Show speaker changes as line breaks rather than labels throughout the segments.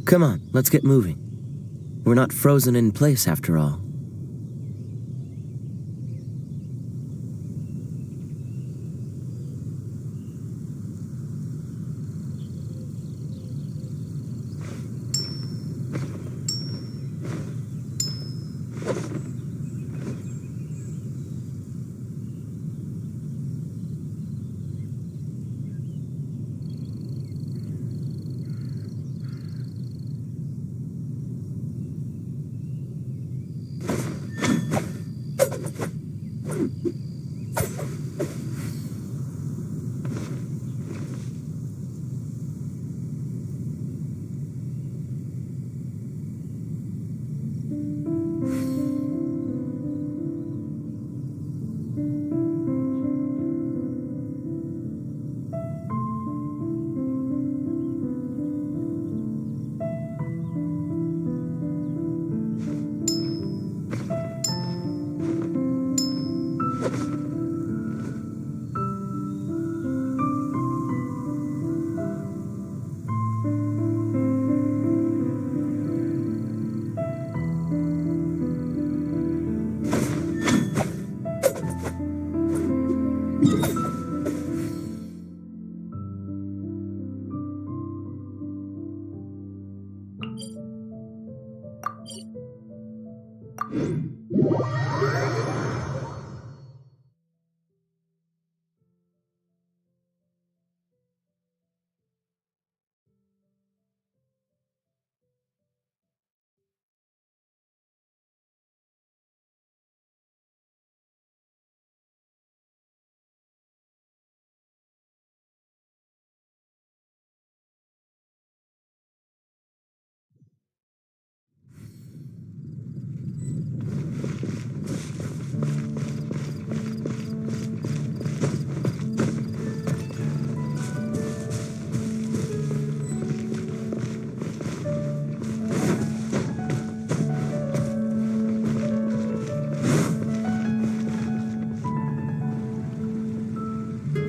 Come on, let's get moving. We're not frozen in place after all.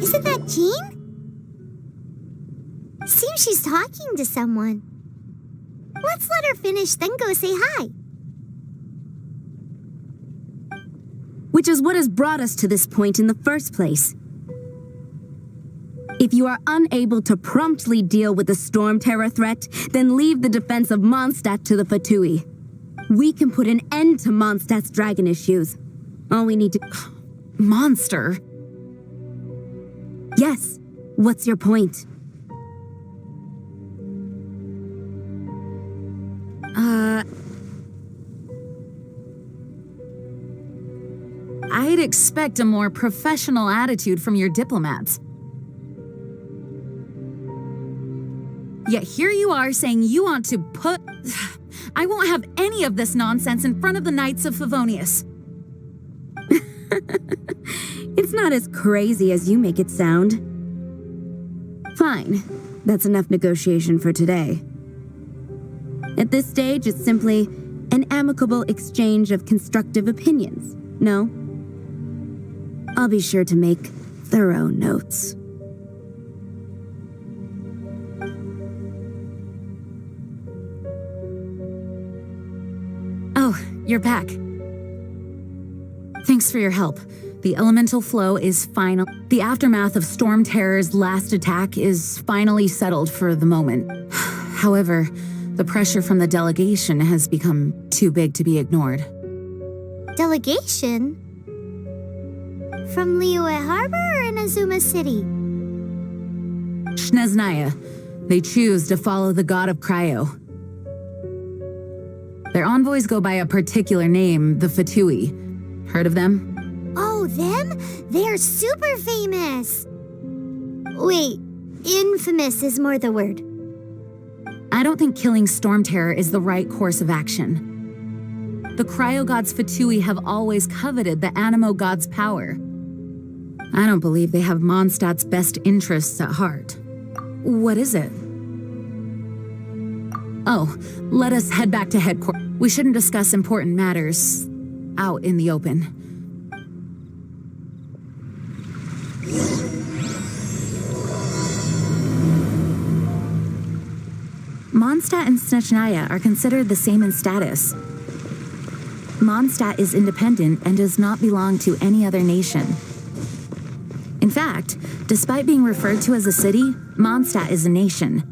Isn't that Jean? Seems she's talking to someone. Let's let her finish, then go say hi.
Which is what has brought us to this point in the first place. If you are unable to promptly deal with the storm terror threat, then leave the defense of Mondstadt to the Fatui. We can put an end to Mondstadt's dragon issues. All we need to...
Monster?
Yes. What's your point?
I'd expect a more professional attitude from your diplomats. Yet here you are saying you want to put... I won't have any of this nonsense in front of the Knights of Favonius.
It's not as crazy as you make it sound. Fine. That's enough negotiation for today. At this stage, it's simply an amicable exchange of constructive opinions, no? I'll be sure to make thorough notes.
Oh, you're back. Thanks for your help. The elemental flow is final. The aftermath of Storm Terror's last attack is finally settled for the moment. However, the pressure from the delegation has become too big to be ignored.
Delegation? From Liyue Harbor or Inazuma City?
Snezhnaya. They choose to follow the god of Cryo. Their envoys go by a particular name, the Fatui. Heard of them?
Oh, them? They're super famous! Wait, infamous is more the word.
I don't think killing Storm Terror is the right course of action. The Cryo God's Fatui have always coveted the Animo God's power. I don't believe they have Mondstadt's best interests at heart. What is it? Oh, let us head back to headquarters. We shouldn't discuss important matters out in the open. Mondstadt and Snezhnaya are considered the same in status. Mondstadt is independent and does not belong to any other nation. In fact, despite being referred to as a city, Mondstadt is a nation.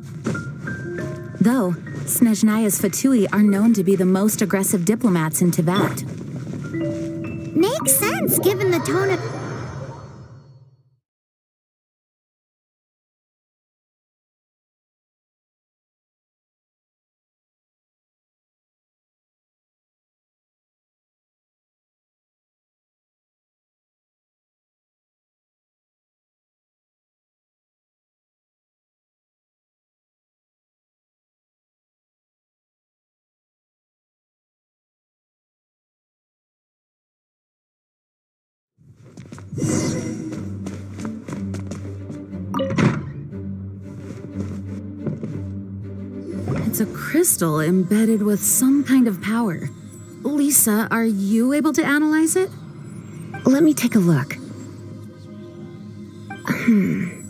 Though, Snezhnaya's Fatui are known to be the most aggressive diplomats in Teyvat.
Makes sense given the tone of...
It's a crystal embedded with some kind of power. Lisa, are you able to analyze it?
Let me take a look.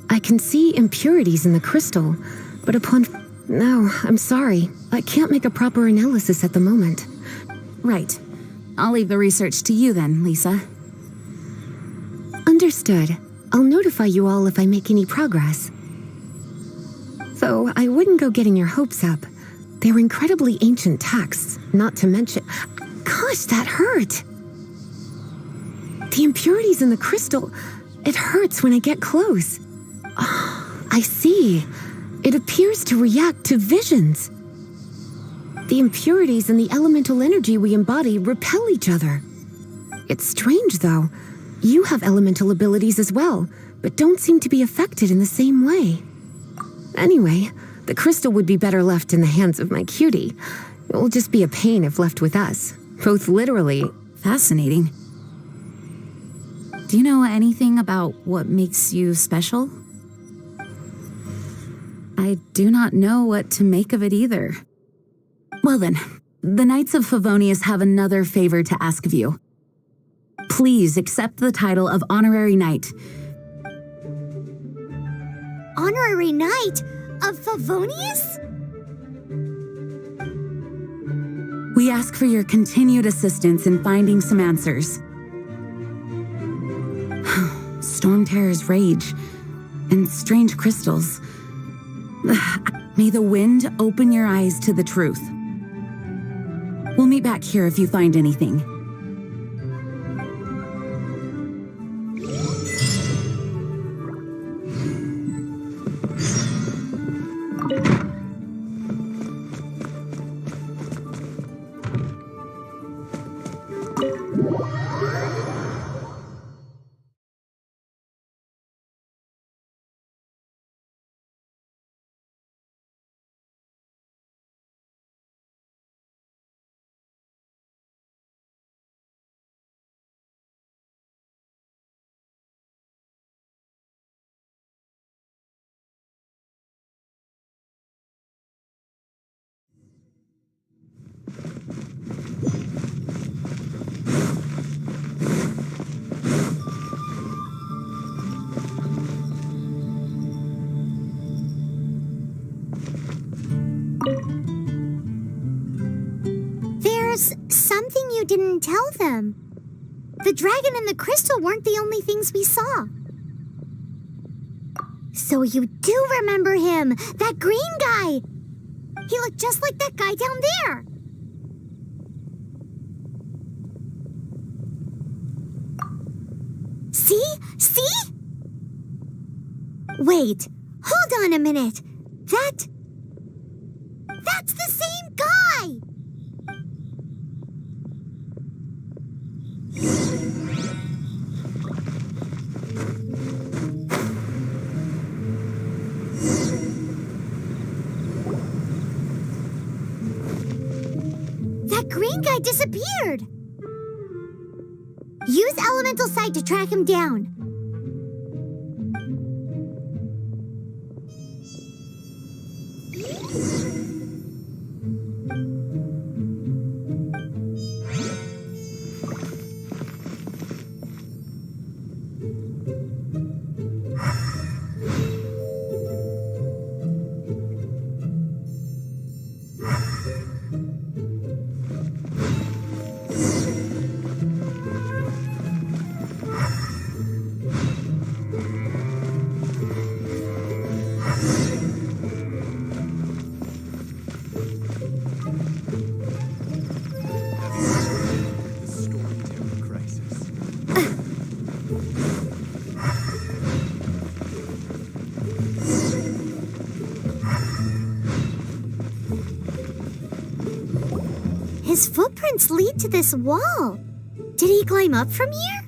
I can see impurities in the crystal, but upon... No, I'm sorry. I can't make a proper analysis at the moment.
Right. I'll leave the research to you then, Lisa.
Understood. I'll notify you all if I make any progress. Though I wouldn't go getting your hopes up. They're incredibly ancient texts, not to mention... Gosh, that hurt! The impurities in the crystal... It hurts when I get close. Oh, I see. It appears to react to visions. The impurities and the elemental energy we embody repel each other. It's strange, though. You have elemental abilities as well, but don't seem to be affected in the same way. Anyway, the crystal would be better left in the hands of my cutie. It will just be a pain if left with us, both literally.
Fascinating. Do you know anything about what makes you special? I do not know what to make of it either. Well then, the Knights of Favonius have another favor to ask of you. Please accept the title of Honorary Knight.
Honorary Knight of Favonius?
We ask for your continued assistance in finding some answers. Storm Terror's rage and strange crystals. May the wind open your eyes to the truth. We'll meet back here if you find anything.
There's something you didn't tell them. The dragon and the crystal weren't the only things we saw. So you do remember him, that green guy. He looked just like that guy down there. See? See? Wait, hold on a minute. That's the same guy! That green guy disappeared! Use Elemental Sight to track him down. His footprints lead to this wall. Did he climb up from here?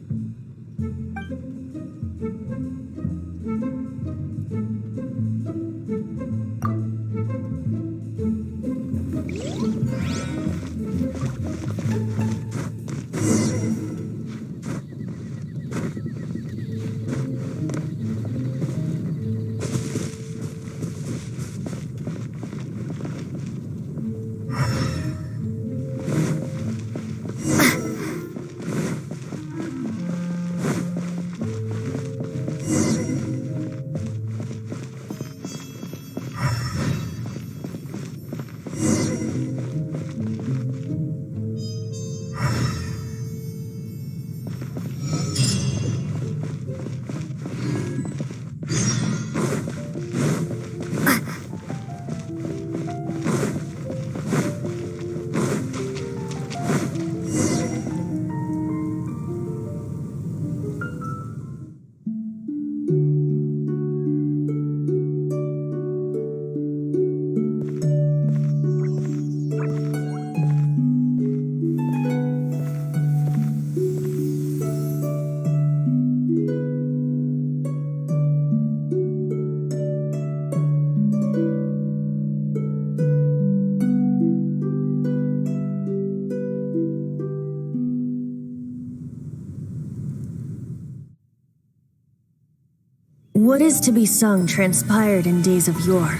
What is to be sung transpired in days of yore,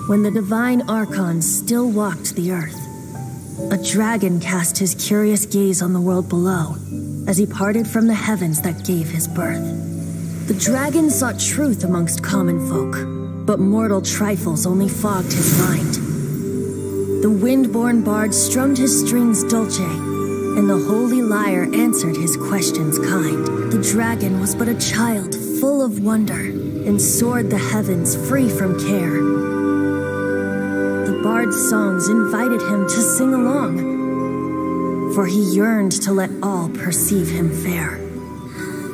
when the divine archons still walked the earth. A dragon cast his curious gaze on the world below, as he parted from the heavens that gave his birth. The dragon sought truth amongst common folk, but mortal trifles only fogged his mind. The wind-born bard strummed his strings dulce, and the holy lyre answered his questions kind. The dragon was but a child full of wonder, and soared the heavens free from care. The bard's songs invited him to sing along, for he yearned to let all perceive him fair.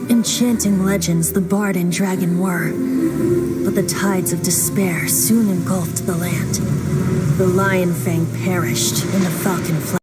Enchanting legends the bard and dragon were, but the tides of despair soon engulfed the land. The lion fang perished in the falcon flight.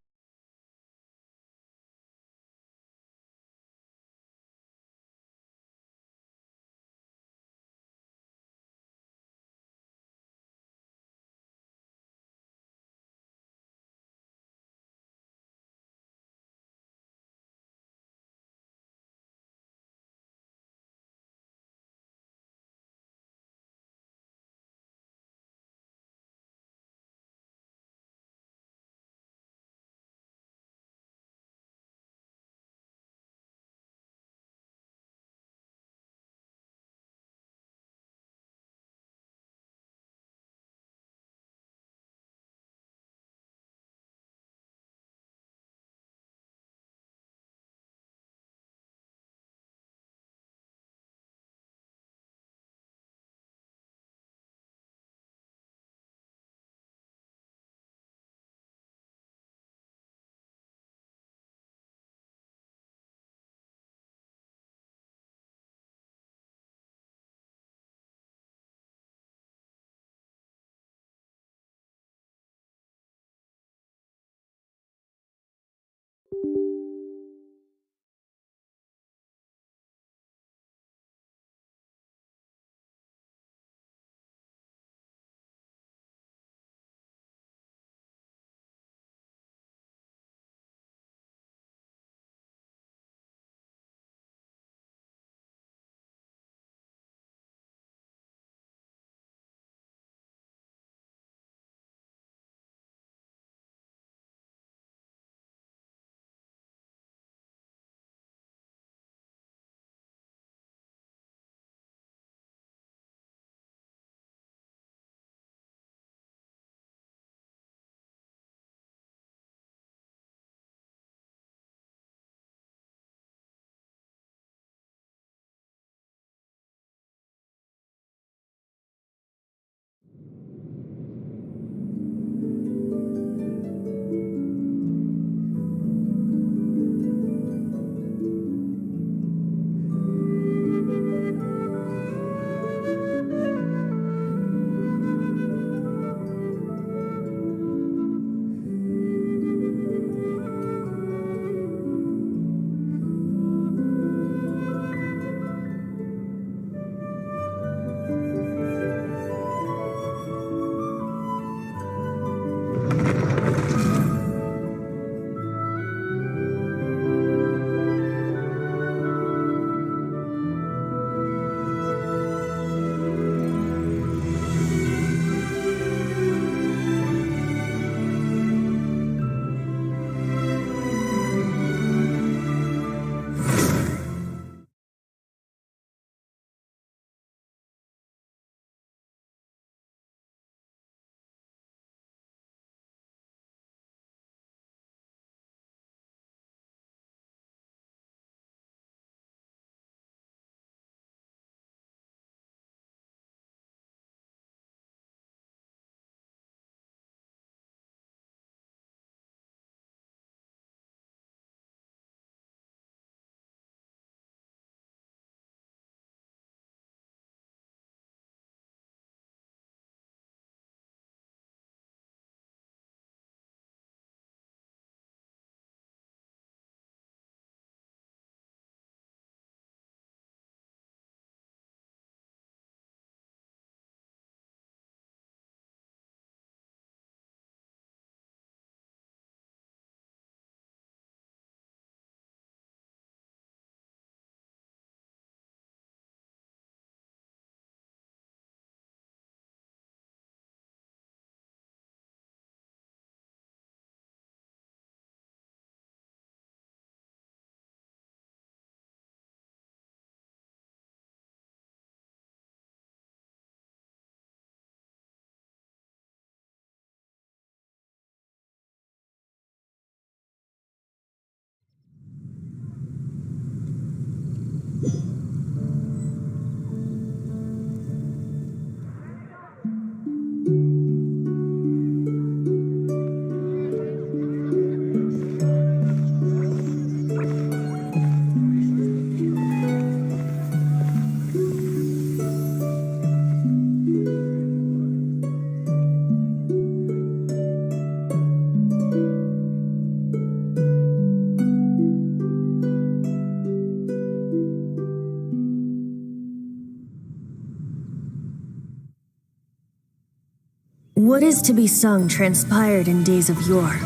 What is to be sung transpired in days of yore,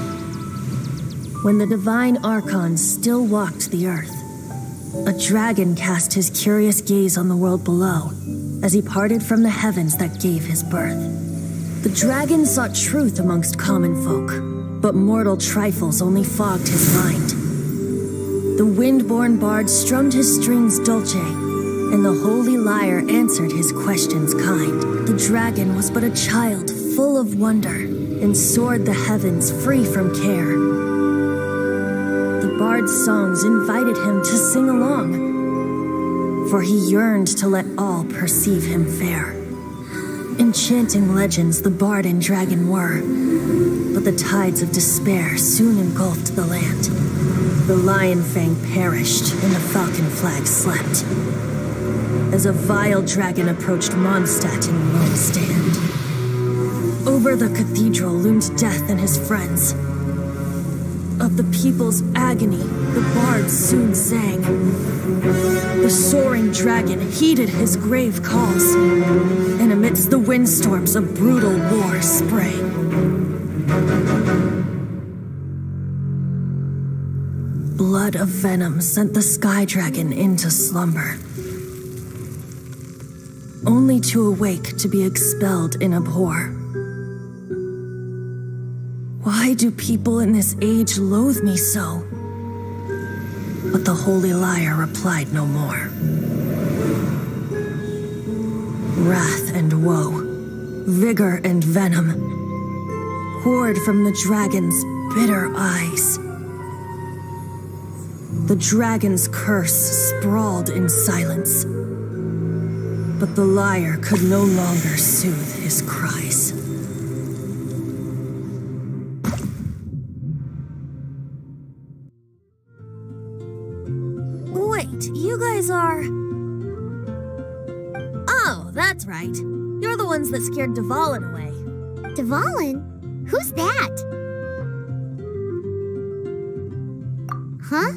when the divine archons still walked the earth. A dragon cast his curious gaze on the world below as he parted from the heavens that gave his birth. The dragon sought truth amongst common folk, but mortal trifles only fogged his mind. The wind-born bard strummed his strings dulce, and the holy lyre answered his questions kind. The dragon was but a child full of wonder, and soared the heavens free from care. The bard's songs invited him to sing along, for he yearned to let all perceive him fair. Enchanting legends the bard and dragon were, but the tides of despair soon engulfed the land. The lion fang perished, and the falcon flag slept, as a vile dragon approached Mondstadt in lone stand. Over the cathedral loomed death and his friends. Of the people's agony, the bard soon sang. The soaring dragon heeded his grave calls, and amidst the windstorms a brutal war sprang. Blood of venom sent the sky dragon into slumber, only to awake to be expelled in abhor. Why do people in this age loathe me so? But the holy lyre replied no more. Wrath and woe, vigor and venom, poured from the dragon's bitter eyes. The dragon's curse sprawled in silence, but the lyre could no longer soothe his cries. Wait, you guys are... Oh, that's right. You're the ones that scared Dvalin away.
Dvalin? Who's that? Huh?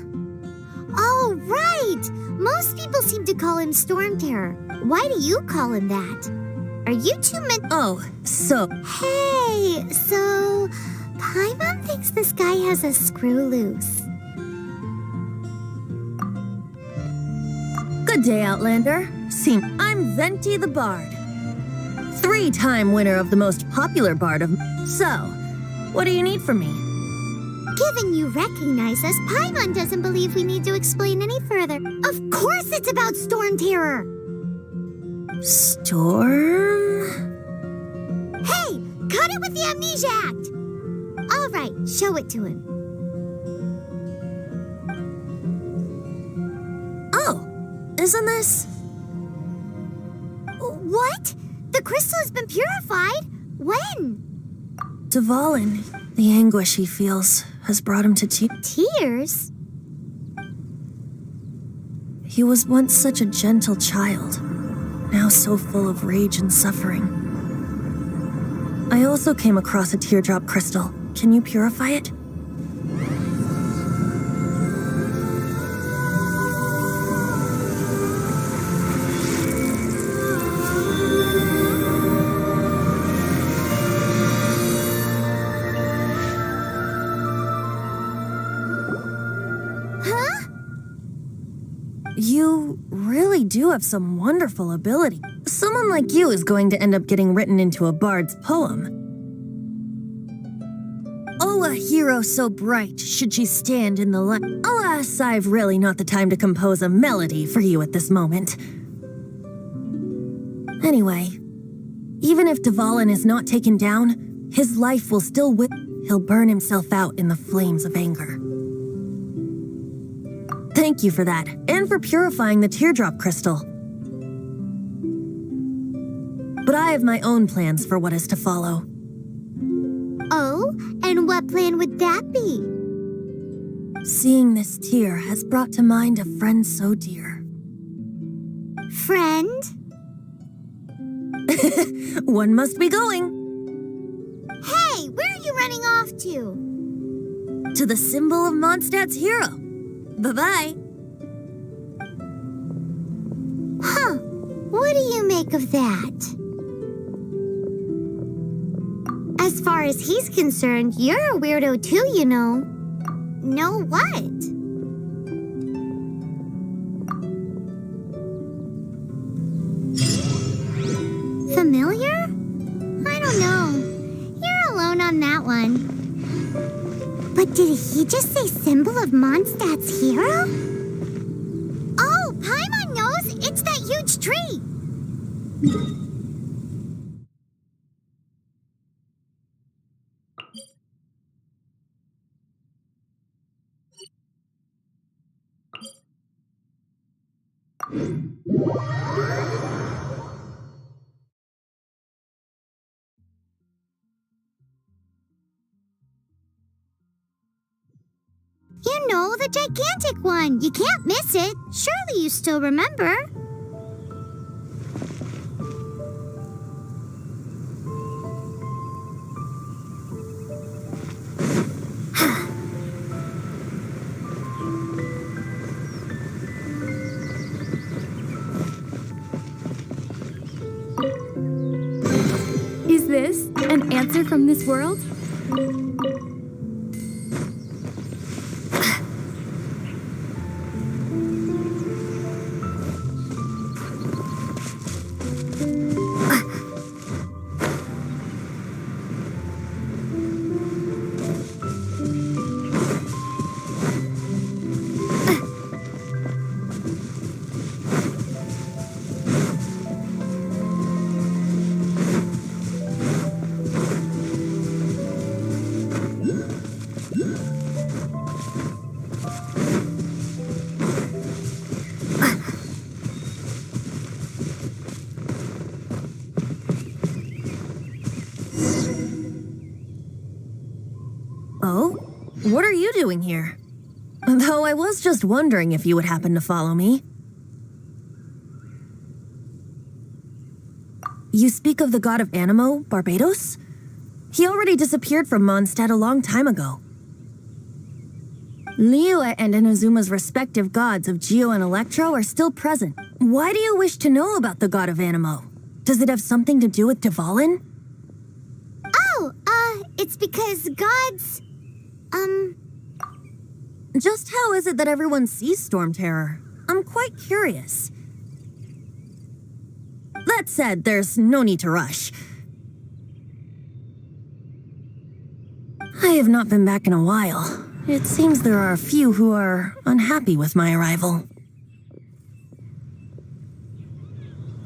Oh, right! Most people seem to call him Storm Terror. Why do you call him that? Are you two men?
Oh, so...
Hey, so... Paimon thinks this guy has a screw loose.
Good day, Outlander. I'm Venti the Bard. 3-time winner of the most popular bard of... So, what do you need from me?
Given you recognize us, Paimon doesn't believe we need to explain any further. Of course it's about Storm Terror!
Storm?
Hey, cut it with the Amnesia Act! All right, show it to him.
Oh, isn't this...
What? The crystal has been purified? When?
Dvalin, the anguish he feels, has brought him to
Tears?
He was once such a gentle child, now so full of rage and suffering. I also came across a teardrop crystal. Can you purify it? You really do have some wonderful ability. Someone like you is going to end up getting written into a bard's poem. Oh, a hero so bright, should she stand in the light. Alas, I've really not the time to compose a melody for you at this moment. Anyway, even if Dvalin is not taken down, his life will still he'll burn himself out in the flames of anger. Thank you for that, and for purifying the teardrop crystal. But I have my own plans for what is to follow.
Oh, and what plan would that be?
Seeing this tear has brought to mind a friend so dear.
Friend?
One must be going.
Hey, where are you running off to?
To the symbol of Mondstadt's hero. Bye-bye.
Huh. What do you make of that? As far as he's concerned, you're a weirdo too, you know. Know what? Familiar? I don't know. You're alone on that one. But did he just say symbol of Mondstadt's hero? Oh, Paimon knows! It's that huge tree! You know, the gigantic one. You can't miss it. Surely you still remember.
Is this an answer from this world?
Oh? What are you doing here? Though I was just wondering if you would happen to follow me. You speak of the god of Animo, Barbados? He already disappeared from Mondstadt a long time ago. Liyue and Inazuma's respective gods of Geo and Electro are still present. Why do you wish to know about the god of Animo? Does it have something to do with Dvalin?
Oh, it's because gods...
Just how is it that everyone sees Storm Terror? I'm quite curious. That said, there's no need to rush. I have not been back in a while. It seems there are a few who are unhappy with my arrival.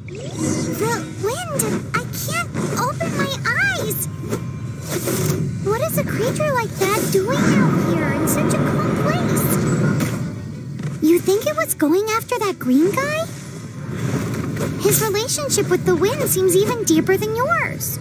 The wind! I can't open my eyes! What is a creature like that doing out here in such a calm place? You think it was going after that green guy? His relationship with the wind seems even deeper than yours.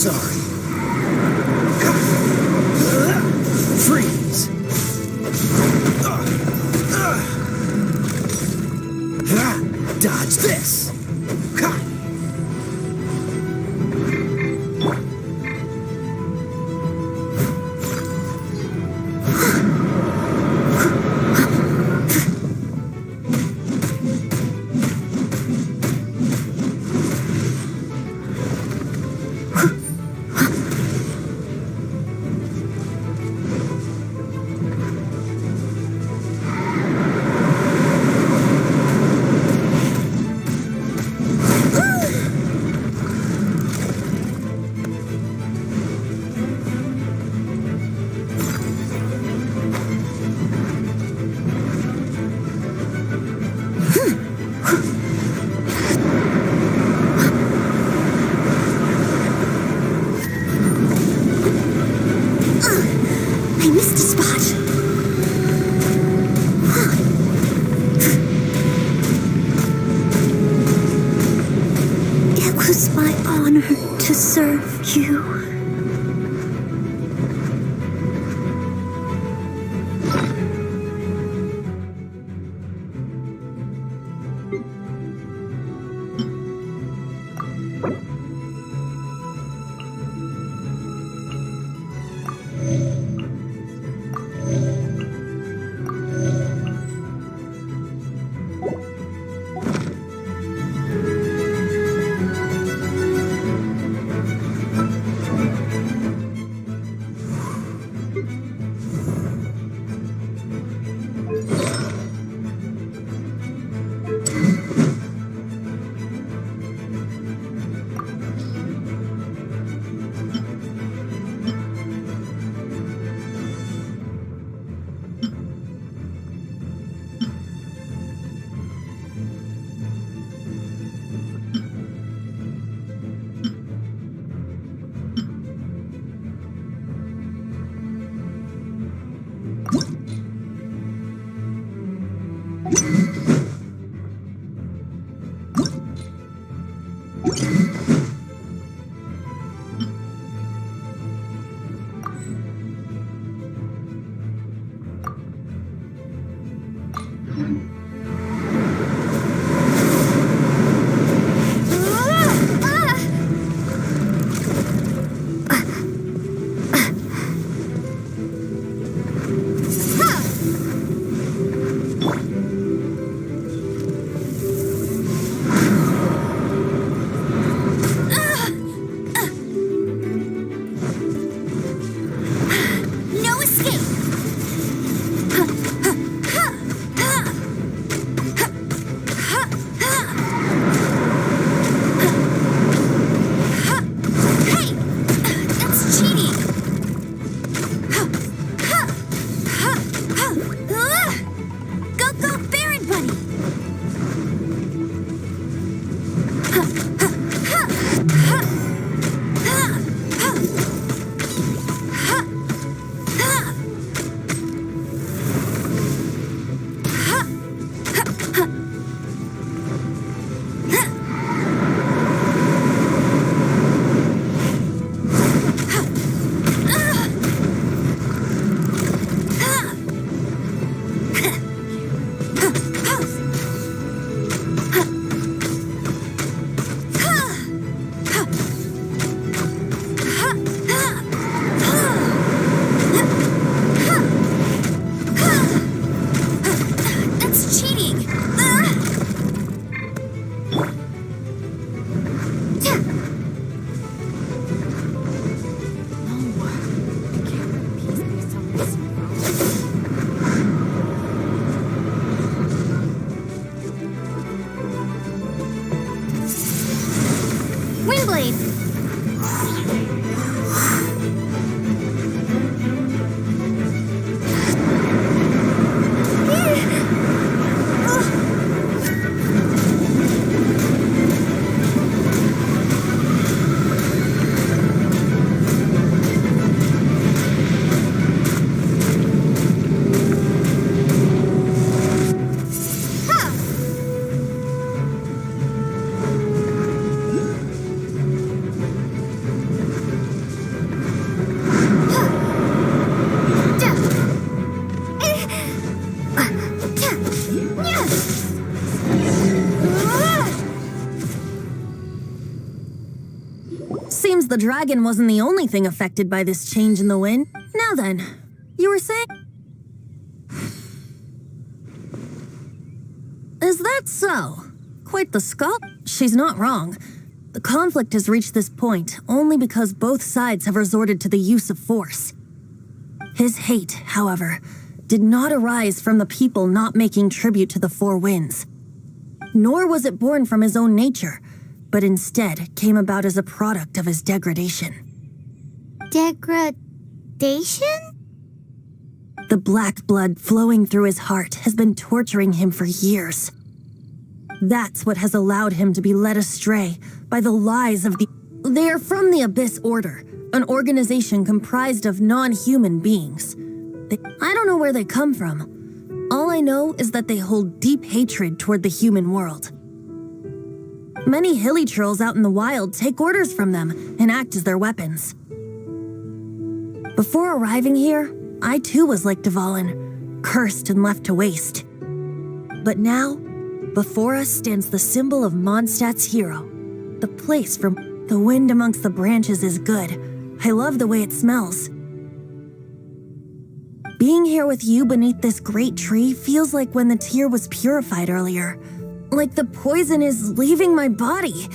sorry. Freeze! Dodge this!
the dragon wasn't the only thing affected by this change in the wind. Now then, you were saying... Is that so? Quite the skull? She's not wrong. The conflict has reached this point only because both sides have resorted to the use of force. His hate, however, did not arise from the people not making tribute to the Four Winds. Nor was it born from his own nature, but instead came about as a product of his degradation.
Degradation?
The black blood flowing through his heart has been torturing him for years. That's what has allowed him to be led astray by the lies of the... They are from the Abyss Order, an organization comprised of non-human beings. I don't know where they come from. All I know is that they hold deep hatred toward the human world. Many hilly trolls out in the wild take orders from them and act as their weapons. Before arriving here, I too was like Dvalin, cursed and left to waste. But now, before us stands the symbol of Mondstadt's hero, the place from the wind amongst the branches is good. I love the way it smells. Being here with you beneath this great tree feels like when the tear was purified earlier. Like the poison is leaving my body.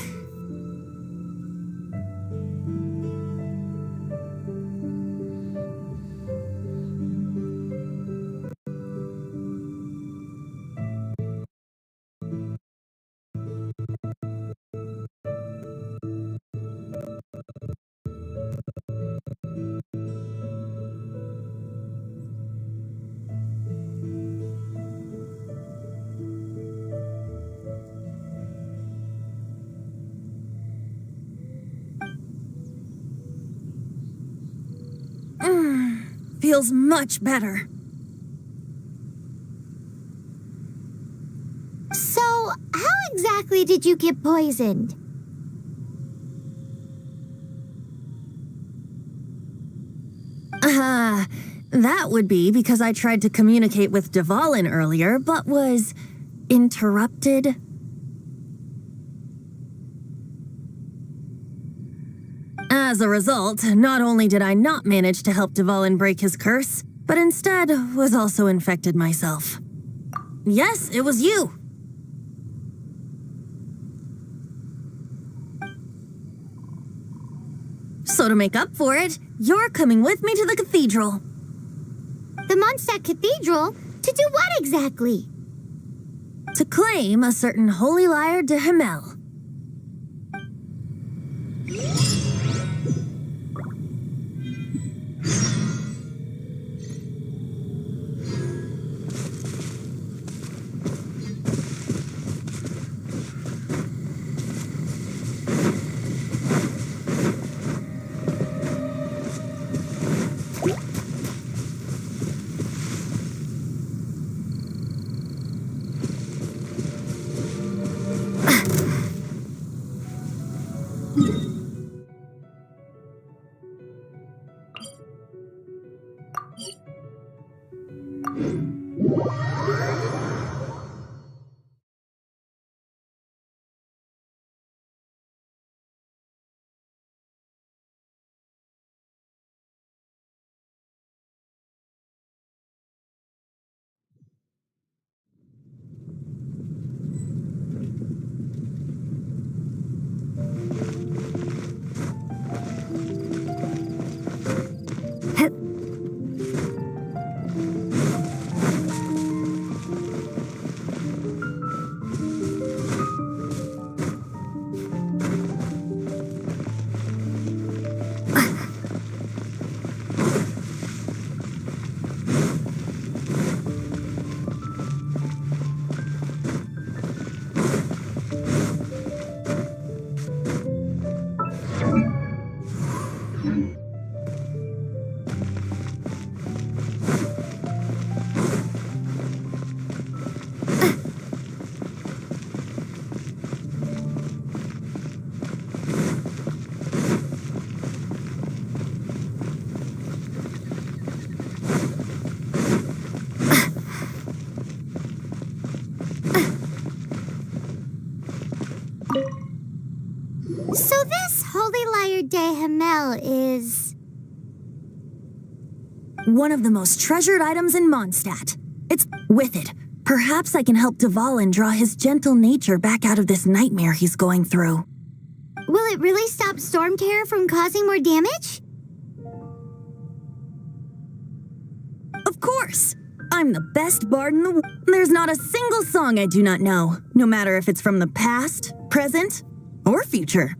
Feels much better.
So, how exactly did you get poisoned?
That would be because I tried to communicate with Dvalin earlier, but was interrupted. As a result, not only did I not manage to help Dvalin break his curse, but instead was also infected myself. Yes, it was you. So to make up for it, you're coming with me to the cathedral.
The Mondstadt Cathedral? To do what exactly?
To claim a certain holy lyre de Himmel. one of the most treasured items in Mondstadt. It's with it. Perhaps I can help Dvalin draw his gentle nature back out of this nightmare he's going through.
Will it really stop Storm Terror from causing more damage?
Of course! I'm the best bard in the world. There's not a single song I do not know, no matter if it's from the past, present, or future.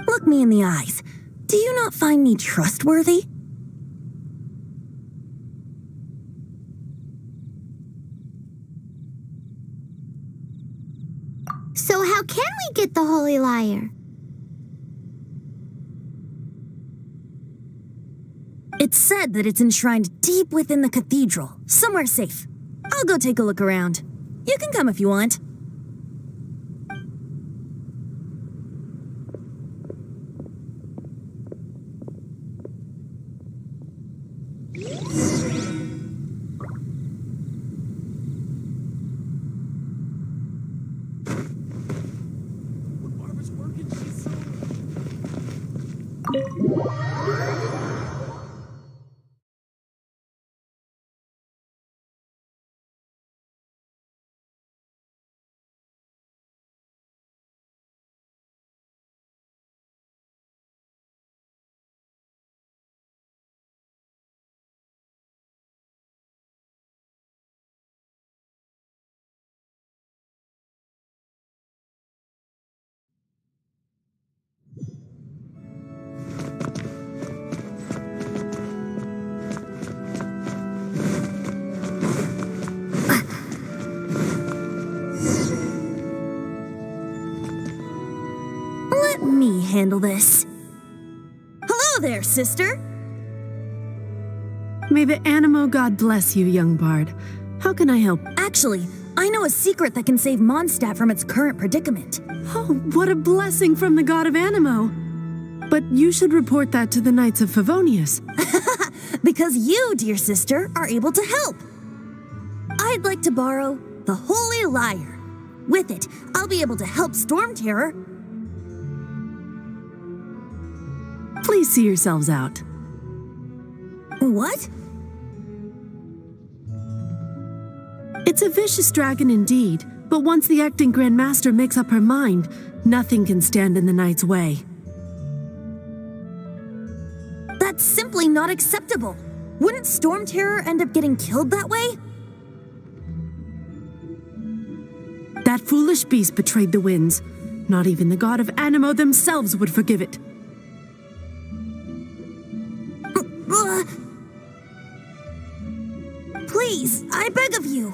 Look me in the eyes. Do you not find me trustworthy?
So how can we get the Holy Lyre?
It's said that it's enshrined deep within the cathedral, somewhere safe. I'll go take a look around. You can come if you want. Let me handle this. Hello there, sister!
May the Animo God bless you, young bard. How can I help?
Actually, I know a secret that can save Mondstadt from its current predicament.
Oh, what a blessing from the god of Animo. But you should report that to the Knights of Favonius.
Because you, dear sister, are able to help. I'd like to borrow the Holy Lyre. With it, I'll be able to help Storm Terror.
Please see yourselves out.
What?
It's a vicious dragon indeed, but once the acting Grand Master makes up her mind, nothing can stand in the Knight's way.
That's simply not acceptable. Wouldn't Storm Terror end up getting killed that way?
That foolish beast betrayed the winds. Not even the god of Animo themselves would forgive it.
Please, I beg of you.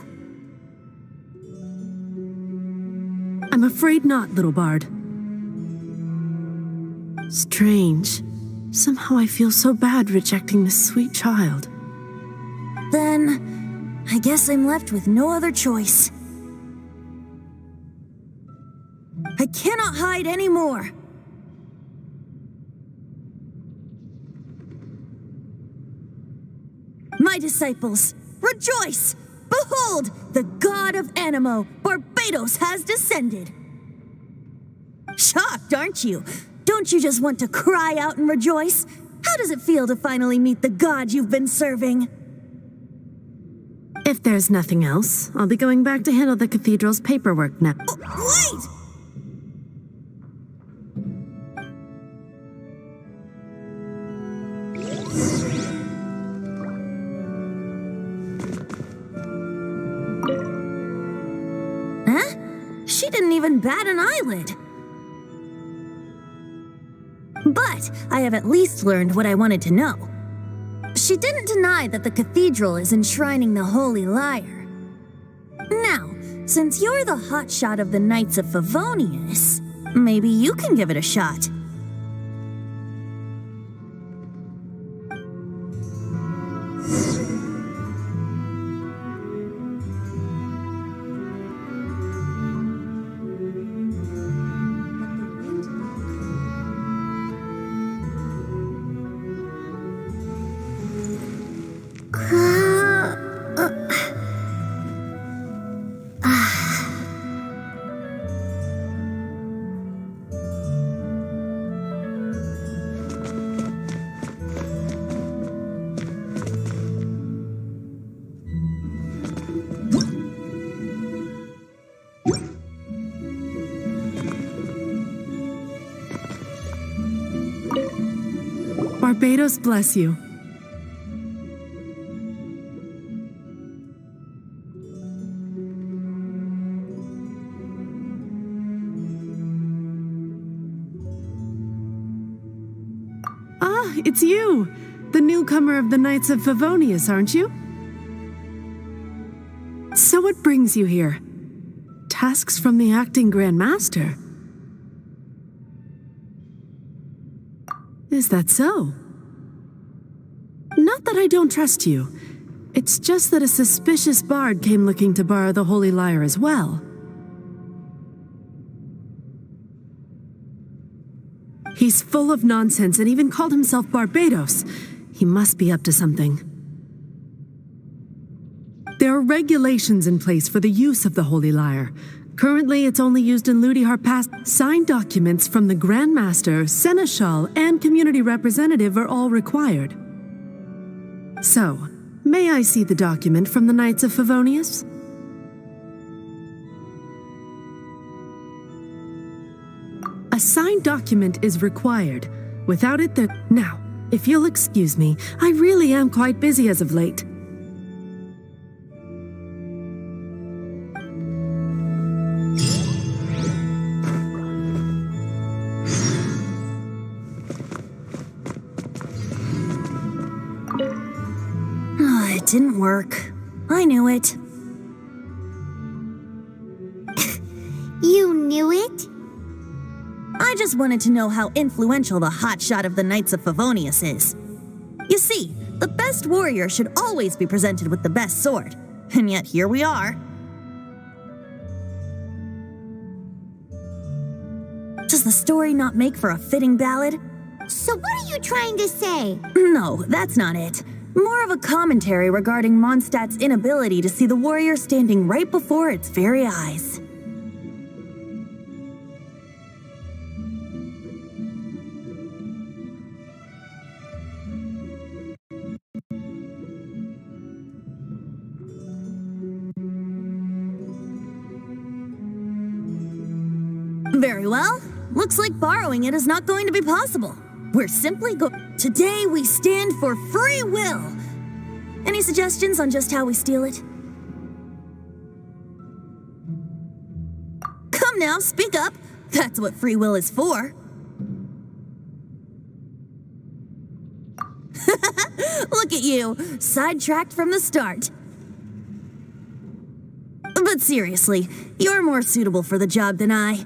I'm afraid not, little bard. Strange. Somehow I feel so bad rejecting this sweet child.
Then, I guess I'm left with no other choice. I cannot hide anymore. My disciples, rejoice! Behold, the god of Animo, Barbados, has descended. Shocked, aren't you? Don't you just want to cry out and rejoice? How does it feel to finally meet the god you've been serving?
If there's nothing else, I'll be going back to handle the cathedral's paperwork now.
Oh, wait! Huh? She didn't even bat an eyelid. But I have at least learned what I wanted to know. She didn't deny that the cathedral is enshrining the Holy Lyre. Now, since you're the hotshot of the Knights of Favonius, maybe you can give it a shot.
Barbados bless you. Ah, it's you! The newcomer of the Knights of Favonius, aren't you? So what brings you here? Tasks from the acting Grand Master? Is that so? Not that I don't trust you. It's just that a suspicious bard came looking to borrow the Holy Lyre as well. He's full of nonsense and even called himself Barbados. He must be up to something. There are regulations in place for the use of the Holy Lyre. Currently, it's only used in Ludihar Pass. Signed documents from the Grand Master, Seneschal, and Community Representative are all required. So, may I see the document from the Knights of Favonius? A signed document is required. Without it, Now, if you'll excuse me, I really am quite busy as of late.
It didn't work. I knew it.
You knew it?
I just wanted to know how influential the hotshot of the Knights of Favonius is. You see, the best warrior should always be presented with the best sword. And yet here we are. Does the story not make for a fitting ballad?
So what are you trying to say?
No, that's not it. More of a commentary regarding Mondstadt's inability to see the warrior standing right before its very eyes. Very well. Looks like borrowing it is not going to be possible. We're simply Today we stand for free will. Any suggestions on just how we steal it? Come now, speak up. That's what free will is for. Look at you, sidetracked from the start. But seriously, you're more suitable for the job than I.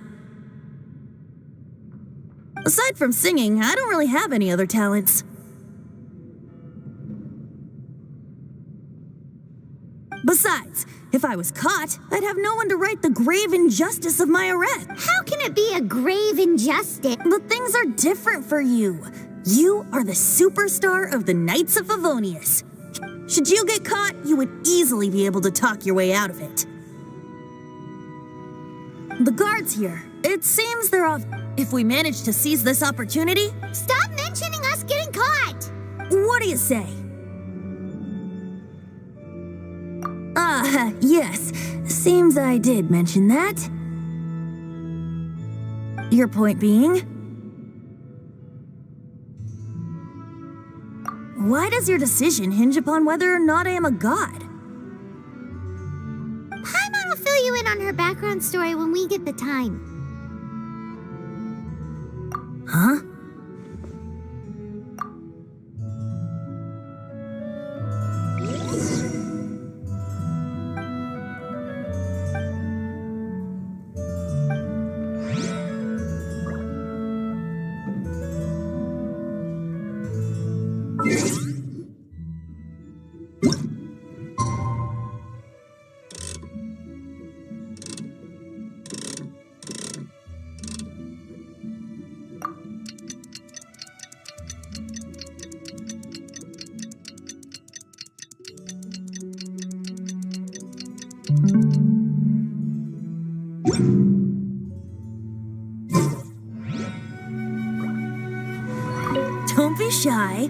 Aside from singing, I don't really have any other talents. Besides, if I was caught, I'd have no one to right the grave injustice of my arrest.
How can it be a grave injustice?
But things are different for you. You are the superstar of the Knights of Favonius. Should you get caught, you would easily be able to talk your way out of it. The guards here, it seems they're off. If we manage to seize this opportunity...
Stop mentioning us getting caught!
What do you say? Yes. Seems I did mention that. Your point being? Why does your decision hinge upon whether or not I am a god?
Paimon will fill you in on her background story when we get the time.
Huh? Don't be shy.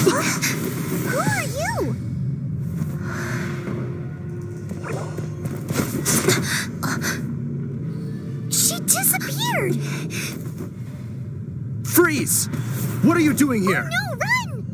Who are you? She disappeared!
Freeze! What are you doing here?
No, run!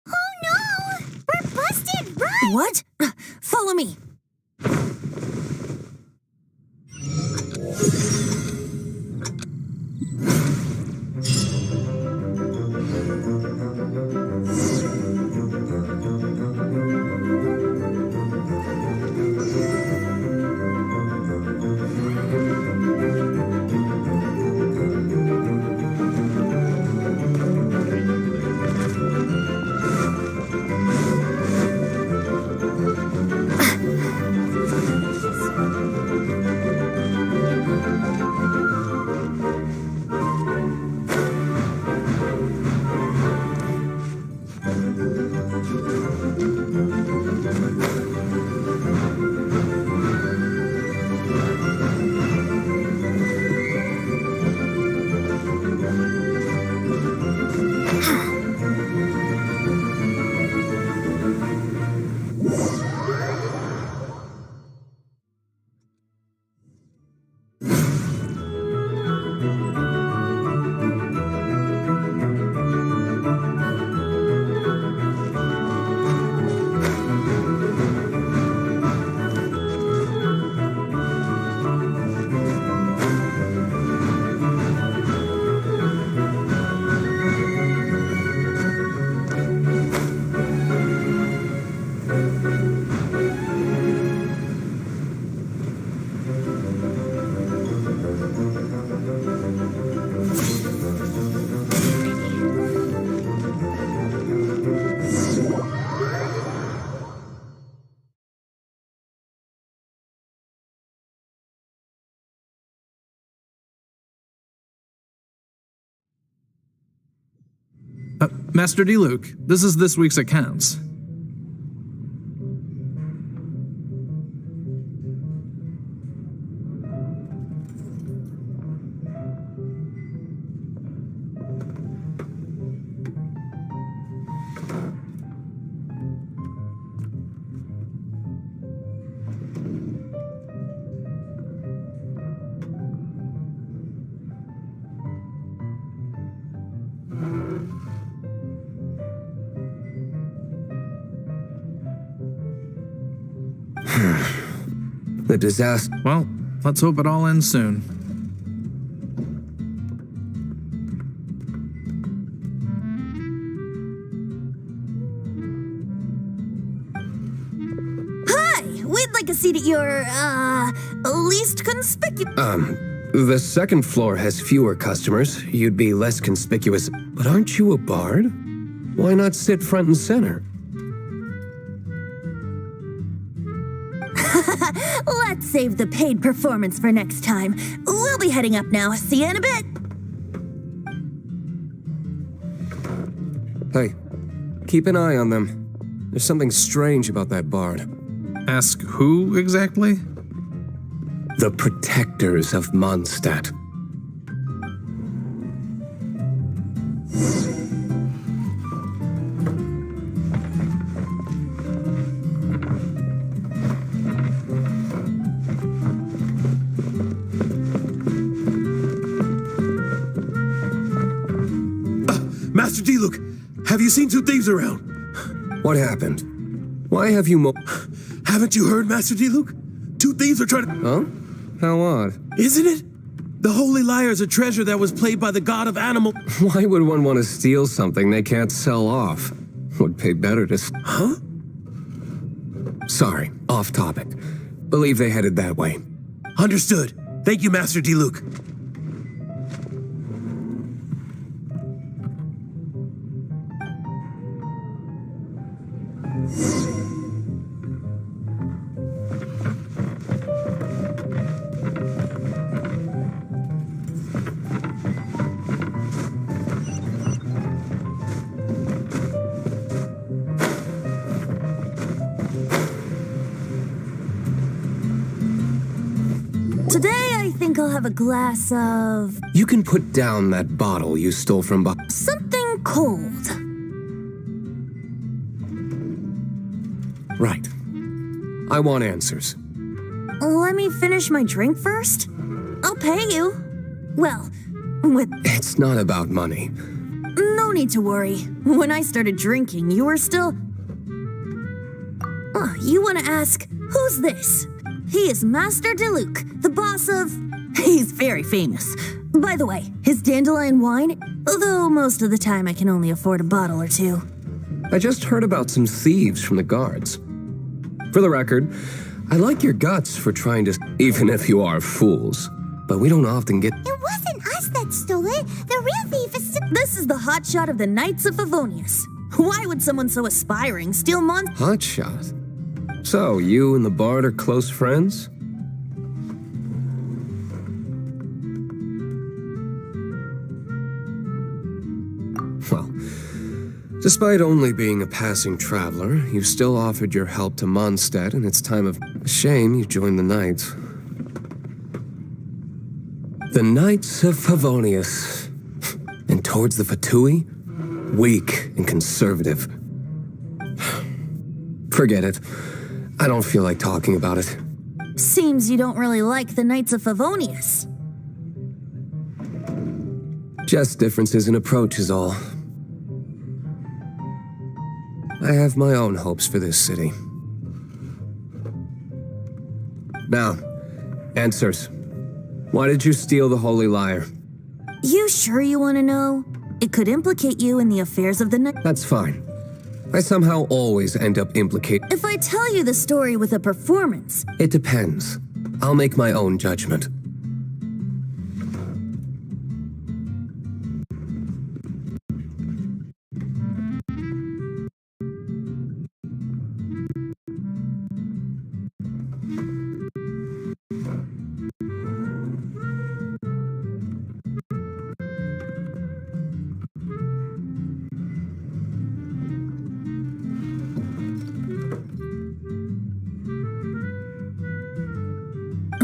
Oh no! We're busted! Run!
What? Follow me.
Master D. Luke, this is this week's accounts.
The disaster.
Well, let's hope it all ends soon.
Hi! We'd like a seat at your, least conspicuous.
The second floor has fewer customers. You'd be less conspicuous. But aren't you a bard? Why not sit front and center?
Let's save the paid performance for next time. We'll be heading up now. See you in a bit.
Hey, keep an eye on them. There's something strange about that bard.
Ask who exactly?
The protectors of Mondstadt.
Master D. Luke, have you seen two thieves around?
What happened? Why have you
Haven't you heard, Master D. Luke? Two thieves are trying to...
Huh? How odd.
Isn't it? The Holy Lyre is a treasure that was played by the god of animal...
Why would one want to steal something they can't sell off? Would pay better to...
Huh?
Sorry, off topic. Believe they headed that way.
Understood. Thank you, Master D. Luke.
Today, I think I'll have a glass of...
You can put down that bottle you stole from
something cold.
Right. I want answers.
Let me finish my drink first. I'll pay you. Well, with...
It's not about money.
No need to worry. When I started drinking, you were still... Oh, you want to ask, who's this? He is Master D. Luke, the boss of... He's very famous. By the way, his dandelion wine, although most of the time I can only afford a bottle or two.
I just heard about some thieves from the guards. For the record, I like your guts for trying to... Even if you are fools. But we don't often get...
It wasn't us that stole it. The real thief is...
This is the hotshot of the Knights of Favonius. Why would someone so aspiring steal
Hotshot? So, you and the bard are close friends? Well, despite only being a passing traveler, you still offered your help to Mondstadt in its time of shame you joined the Knights. The Knights of Favonius. And towards the Fatui, weak and conservative. Forget it. I don't feel like talking about it.
Seems you don't really like the Knights of Favonius.
Just differences in approach is all. I have my own hopes for this city. Now, answers. Why did you steal the Holy Lyre?
You sure you want to know? It could implicate you in the affairs of the Knights.
That's fine. I somehow always end up implicated.
If I tell you the story with a performance...
It depends. I'll make my own judgment.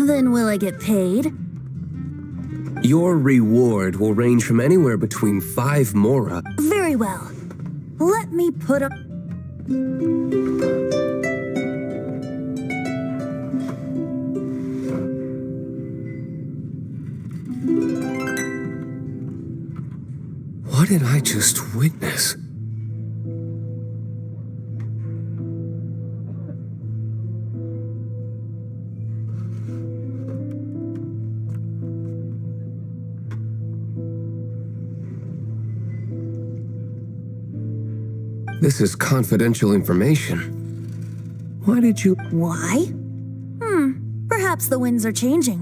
Then will I get paid?
Your reward will range from anywhere between 5 mora.
Very well. Let me put up.
What did I just witness? This is confidential information. Why did you...
Why? Perhaps the winds are changing.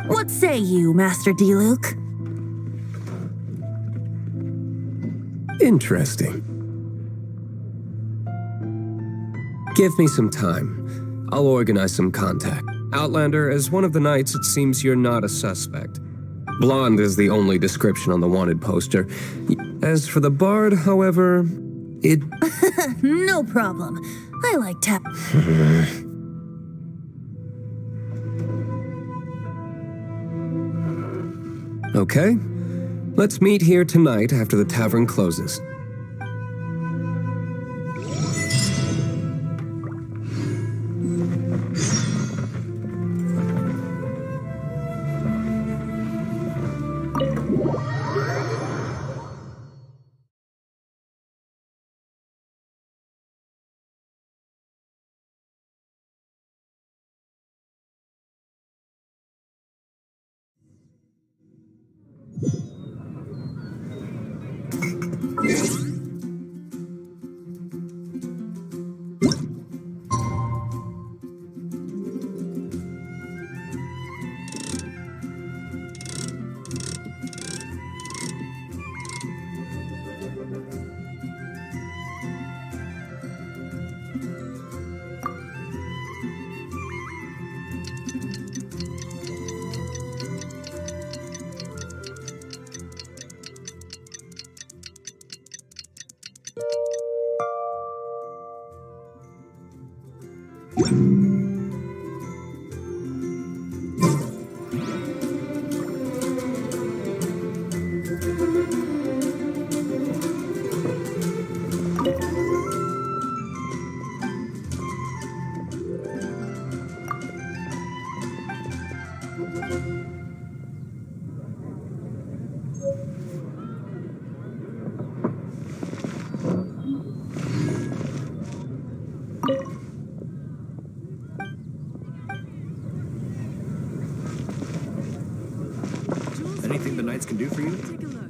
What say you, Master D-Luke?
Interesting. Give me some time. I'll organize some contact. Outlander, as one of the knights, it seems you're not a suspect. Blonde is the only description on the wanted poster. As for the bard, however, it...
No problem. I like tap.
Okay. Let's meet here tonight after the tavern closes.
Anything the knights can do for you?
Take a look.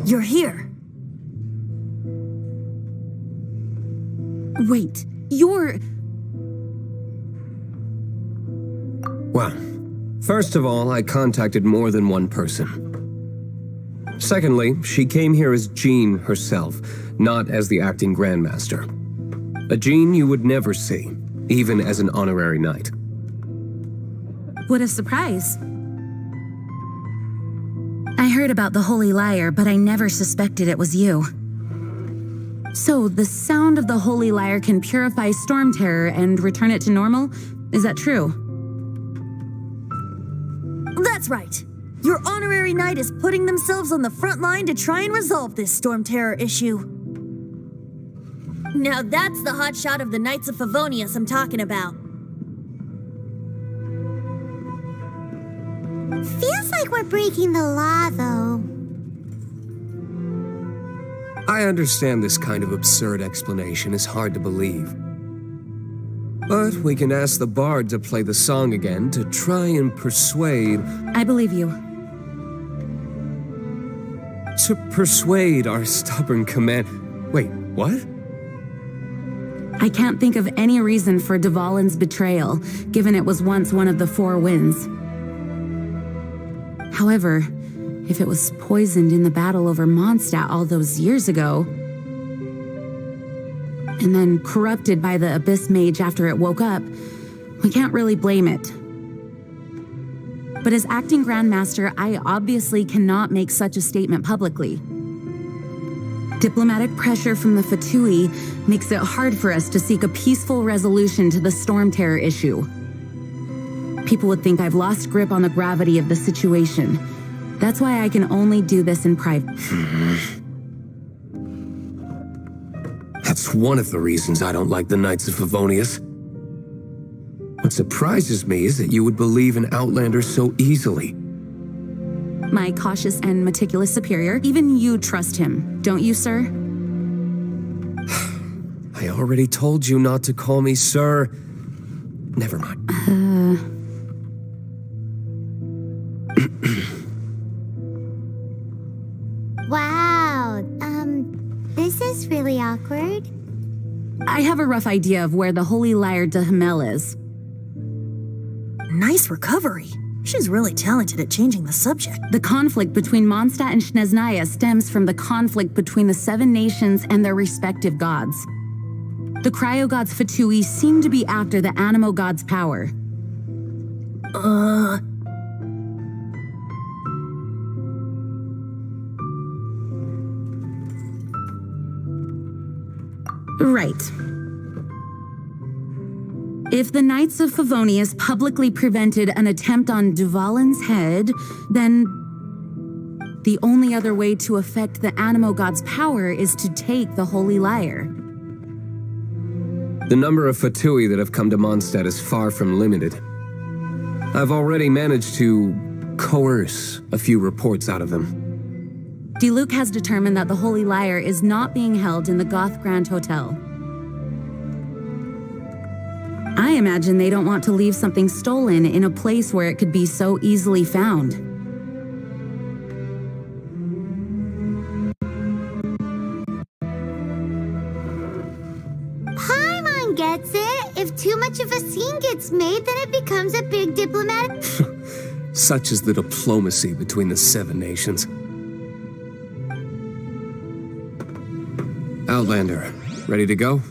You're here.
Wait, you're...
Well, first of all, I contacted more than one person. Secondly, she came here as Jean herself, not as the acting Grandmaster. A Jean you would never see, even as an honorary knight.
What a surprise. I heard about the Holy Lyre, but I never suspected it was you. So, the sound of the Holy Lyre can purify Storm Terror and return it to normal? Is that true?
That's right. Your honorary knight is putting themselves on the front line to try and resolve this Storm Terror issue. Now that's the hot shot of the Knights of Favonius I'm talking about.
Feels like we're breaking the law, though.
I understand this kind of absurd explanation is hard to believe. But we can ask the bard to play the song again to try and persuade...
I believe you.
To persuade our stubborn command... Wait, what?
I can't think of any reason for Dvalin's betrayal, given it was once one of the Four Winds. However, if it was poisoned in the battle over Mondstadt all those years ago, and then corrupted by the Abyss Mage after it woke up, we can't really blame it. But as acting Grandmaster, I obviously cannot make such a statement publicly. Diplomatic pressure from the Fatui makes it hard for us to seek a peaceful resolution to the Storm Terror issue. People would think I've lost grip on the gravity of the situation. That's why I can only do this in private.
That's one of the reasons I don't like the Knights of Favonius. What surprises me is that you would believe in Outlander so easily.
My cautious and meticulous superior, even you trust him, don't you, sir?
I already told you not to call me sir. Never mind.
Wow, this is really awkward.
I have a rough idea of where the Holy Lyre de Himmel is.
Nice recovery. She's really talented at changing the subject.
The conflict between Mondstadt and Snezhnaya stems from the conflict between the Seven Nations and their respective gods. The Cryo Gods Fatui seem to be after the Animo God's power. Right. If the Knights of Favonius publicly prevented an attempt on Dvalin's head, then the only other way to affect the Animo God's power is to take the Holy Lyre.
The number of Fatui that have come to Mondstadt is far from limited. I've already managed to coerce a few reports out of them.
Diluc has determined that the Holy Lyre is not being held in the Goth Grand Hotel. I imagine they don't want to leave something stolen in a place where it could be so easily found.
Paimon gets it. If too much of a scene gets made, then it becomes a big diplomatic...
Such is the diplomacy between the Seven Nations. Outlander, ready to go?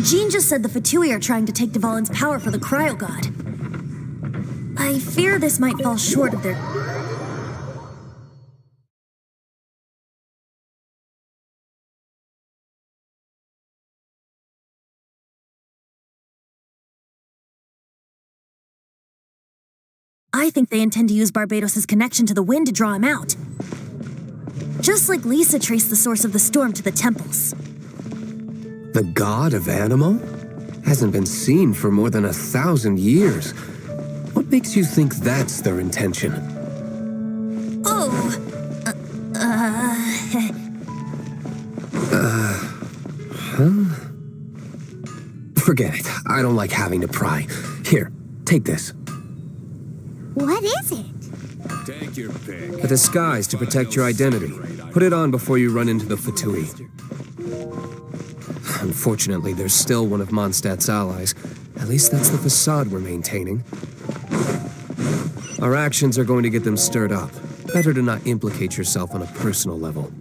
Jean just said the Fatui are trying to take Dvalin's power for the Cryo God. I fear this might fall short of their... I think they intend to use Barbados' connection to the wind to draw him out. Just like Lisa traced the source of the storm to the temples.
The god of Animo? Hasn't been seen for more than 1,000 years. What makes you think that's their intention? Forget it. I don't like having to pry. Here, take this.
What is it?
Take your pick.
A disguise to protect your identity. Put it on before you run into the Fatui. Unfortunately, there's still one of Mondstadt's allies. At least that's the facade we're maintaining. Our actions are going to get them stirred up. Better to not implicate yourself on a personal level.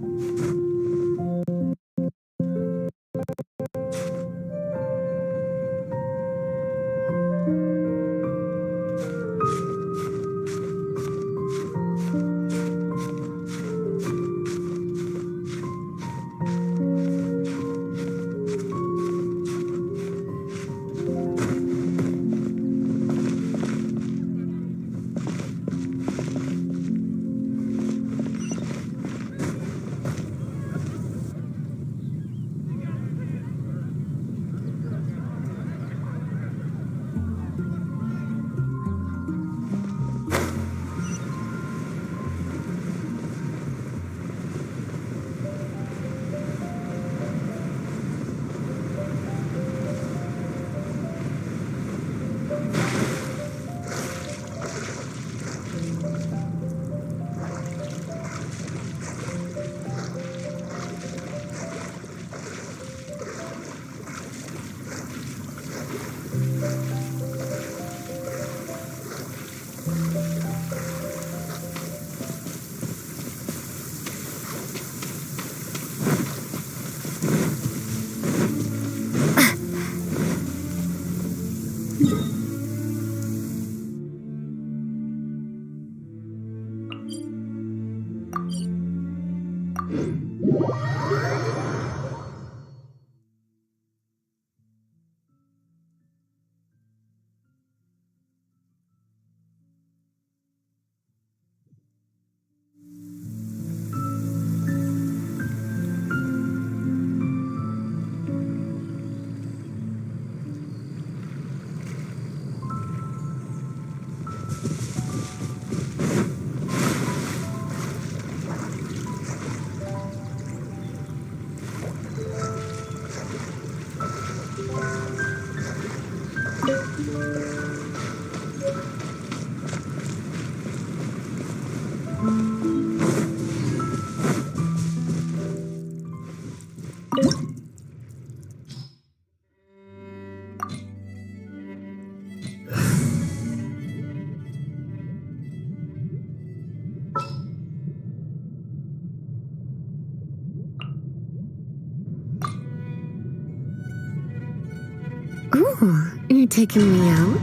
Ooh, you're taking me out?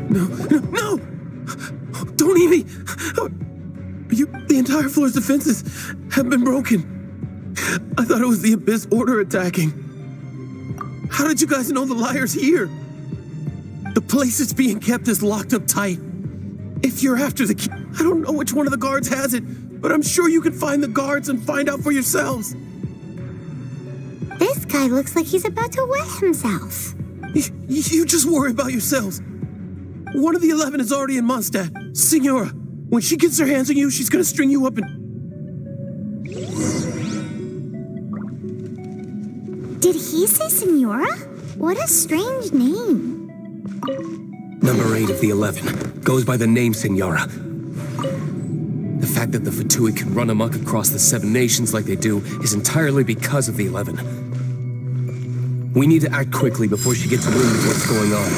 No! Don't eat me! The entire floor's defenses have been broken. I thought it was the Abyss Order attacking. How did you guys know the liar's here? The place it's being kept is locked up tight. If you're after the key, I don't know which one of the guards has it, but I'm sure you can find the guards and find out for yourselves.
This guy looks like he's about to wet himself.
You just worry about yourselves. One of the 11 is already in Mondstadt. Signora, when she gets her hands on you, she's gonna string you up and...
Did he say Senora? What a strange name.
Number 8 of the 11 goes by the name Signora. The fact that the Fatui can run amok across the 7 nations like they do is entirely because of the 11. We need to act quickly before she gets wind of what's going on.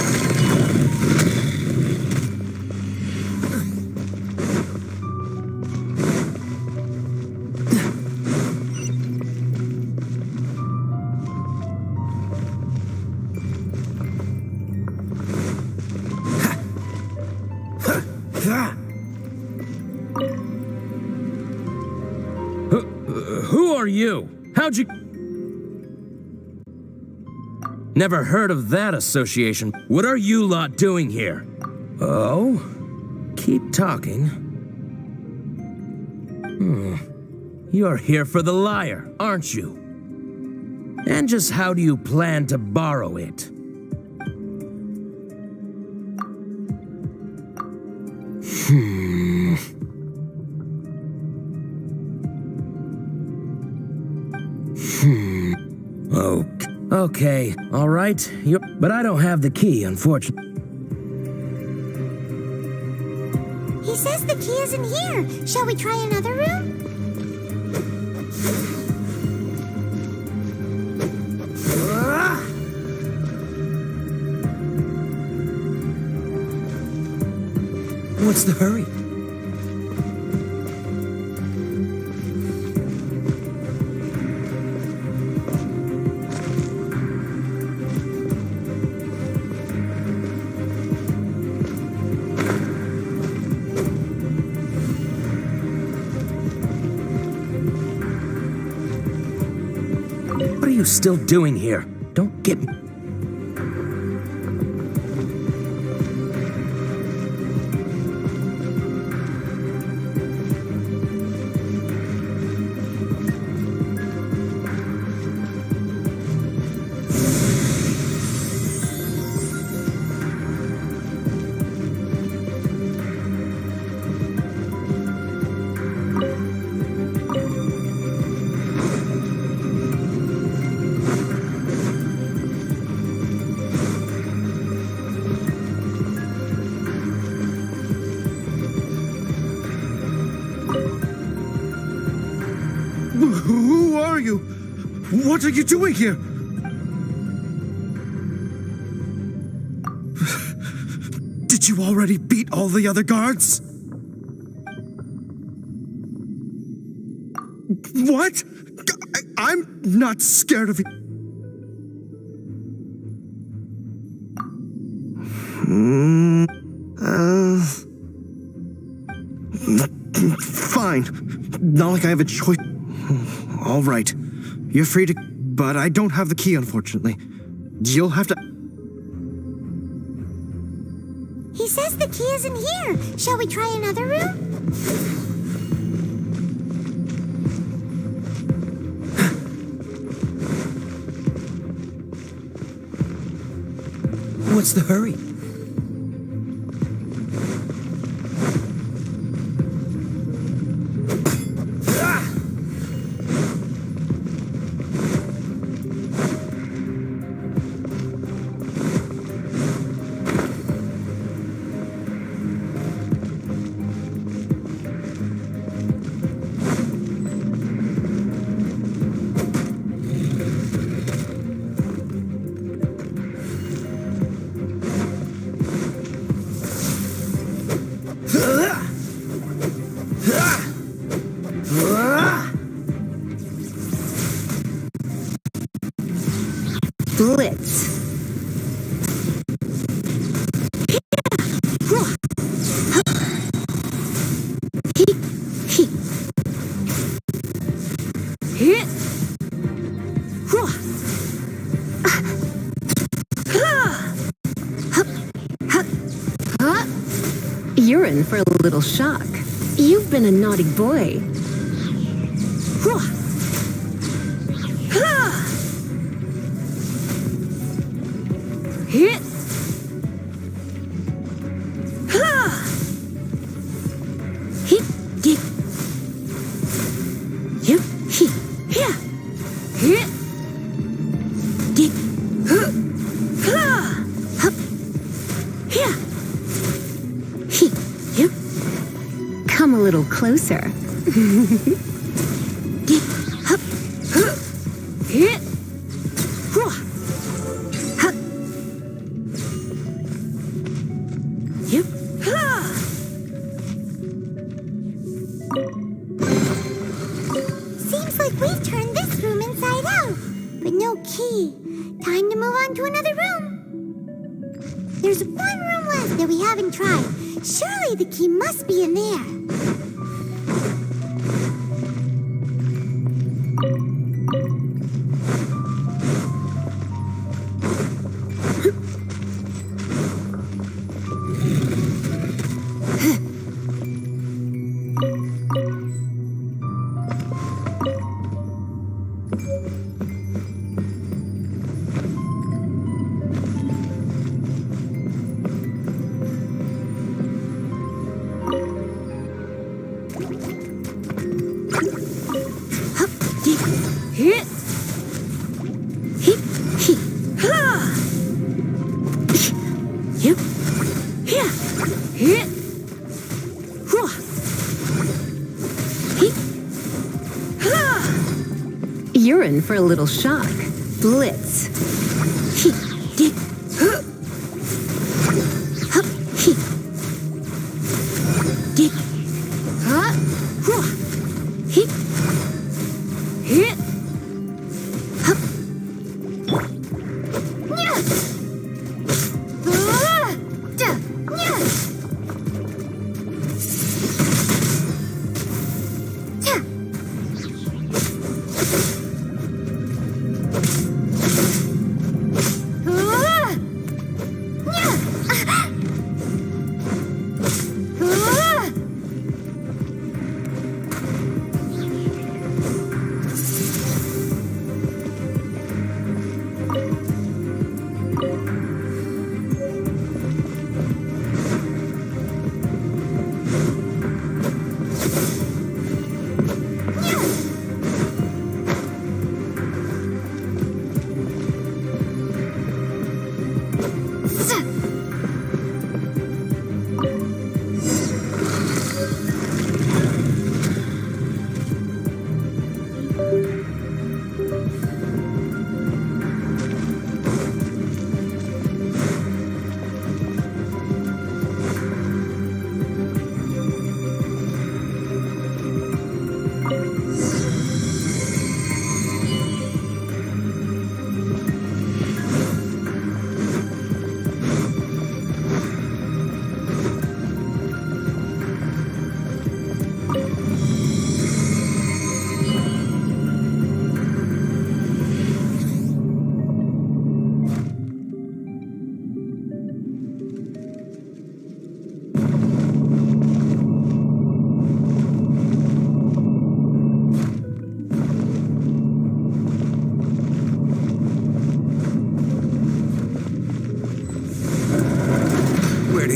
Who are you? How'd you... Never heard of that association. What are you lot doing here? Oh? Keep talking. You're here for the lyre, aren't you? And just how do you plan to borrow it? Okay, all right. But I don't have the key, unfortunately.
He says the key isn't here. Shall we try another room?
What's the hurry? What are you still doing here? Don't get me...
Who are you? What are you doing here? Did you already beat all the other guards? What? I'm not scared of you. Fine. Not like I have a choice. All right. You're free to... But I don't have the key, unfortunately. You'll have to...
He says the key isn't here. Shall we try another room?
What's the hurry?
Blitz. You're in for a little shock. You've been a naughty boy. Hit. Hit. Get. Yep. Hit. Yeah. Hit. Get. Hup. Yeah. Hit. Yep. Come a little closer. Get. Hup. Hit. Hup. Yep.
Seems like we've turned this room inside out, but no key. Time to move on to another room. There's one room left that we haven't tried. Surely the key must be in there.
Hit. Hit. Hit. Yep. Yeah. Hit. Hit. You're in for a little shock. Blitz. Hit. Get. Hup. Hit. Get. Hit. Hit. Hup. Nya. Da. Nya. Ta.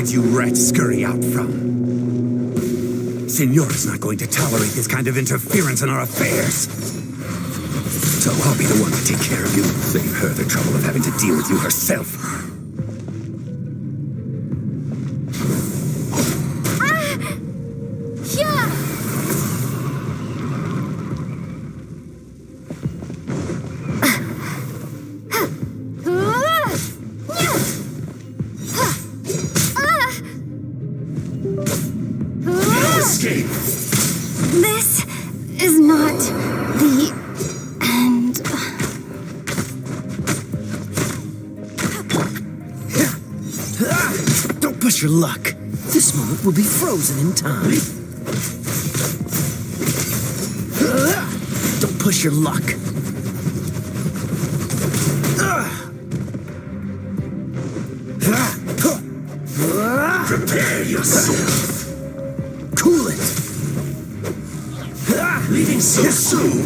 did you rats scurry out from? Signora's not going to tolerate this kind of interference in our affairs. So I'll be the one to take care of you. Save her the trouble of having to deal with you herself.
This is not the end.
Don't push your luck. This moment will be frozen in time. Don't push your luck. Prepare yourself. Cool it. Leaving so soon.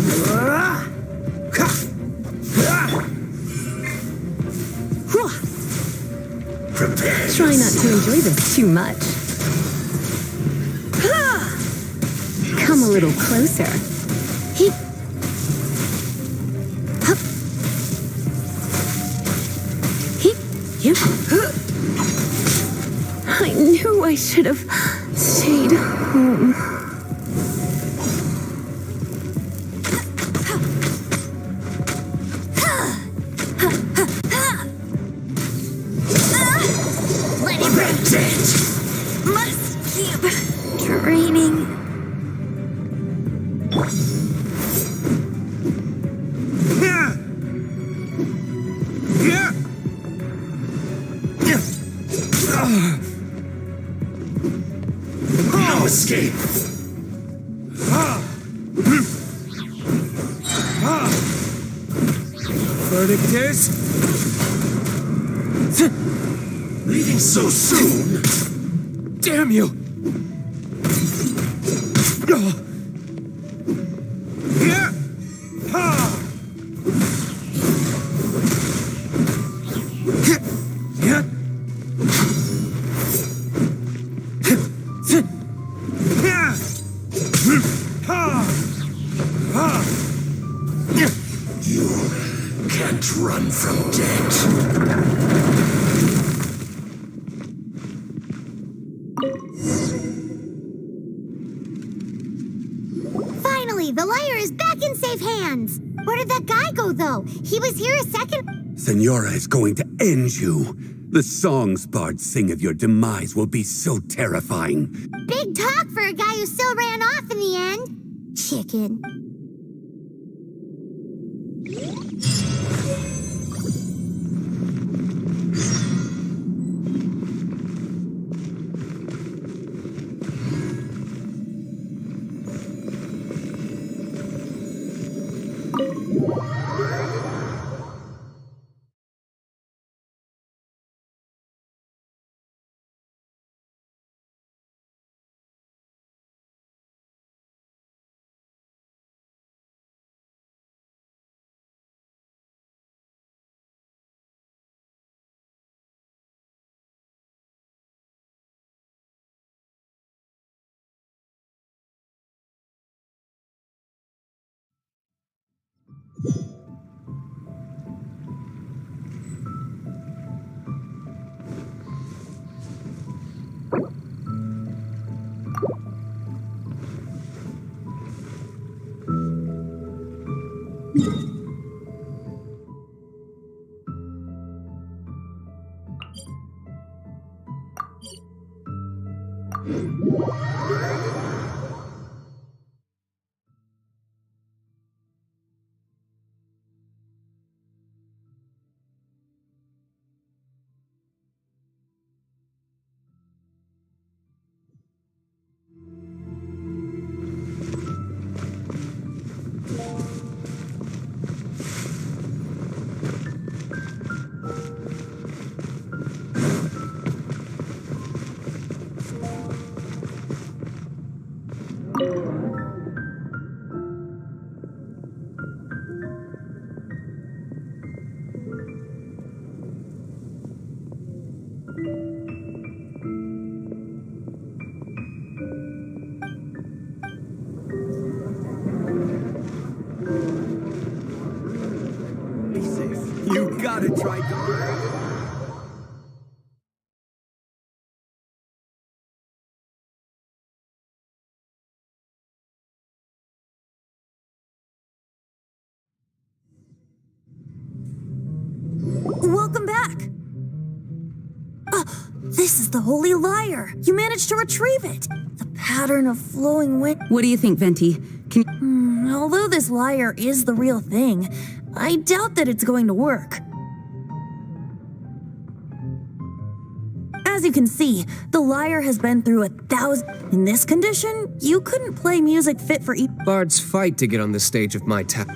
Prepare
Try not to enjoy this too much. Come a little closer. I knew I should have stayed home.
Must keep training.
No escape.
Verdict is...
Leaving so soon.
Damn you!
You can't run from death.
Finally, the lyre is back in safe hands. Where did that guy go, though? He was here a second...
Senora is going to end you. The songs bards sing of your demise will be so terrifying.
Big talk for a guy who still ran off in the end. Chicken.
You gotta try to...
Welcome back. This is the Holy Lyre. You managed to retrieve it. The pattern of flowing wind.
What do you think, Venti?
Although this lyre is the real thing, I doubt that it's going to work. As you can see, the lyre has been through 1,000... In this condition, you couldn't play music fit for each...
Bards fight to get on the stage of my town.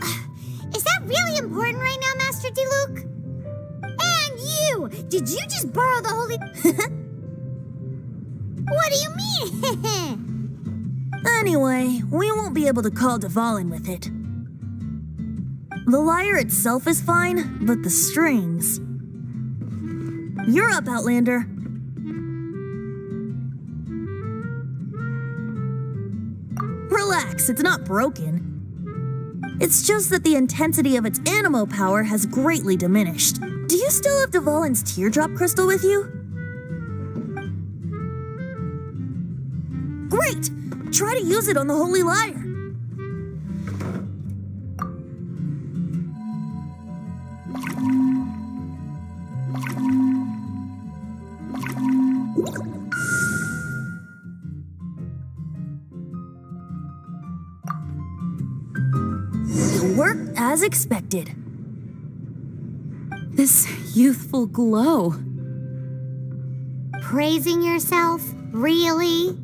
Is that really important right now, Master Diluc? And you! Did you just borrow the holy...
Anyway, we won't be able to call Dvalin with it. The lyre itself is fine, but the strings... You're up, Outlander. Relax, it's not broken. It's just that the intensity of its animo power has greatly diminished. Do you still have Dvalin's teardrop crystal with you? Great! Try to use it on the Holy Lyre. It worked as expected.
This youthful glow.
Praising yourself? Really?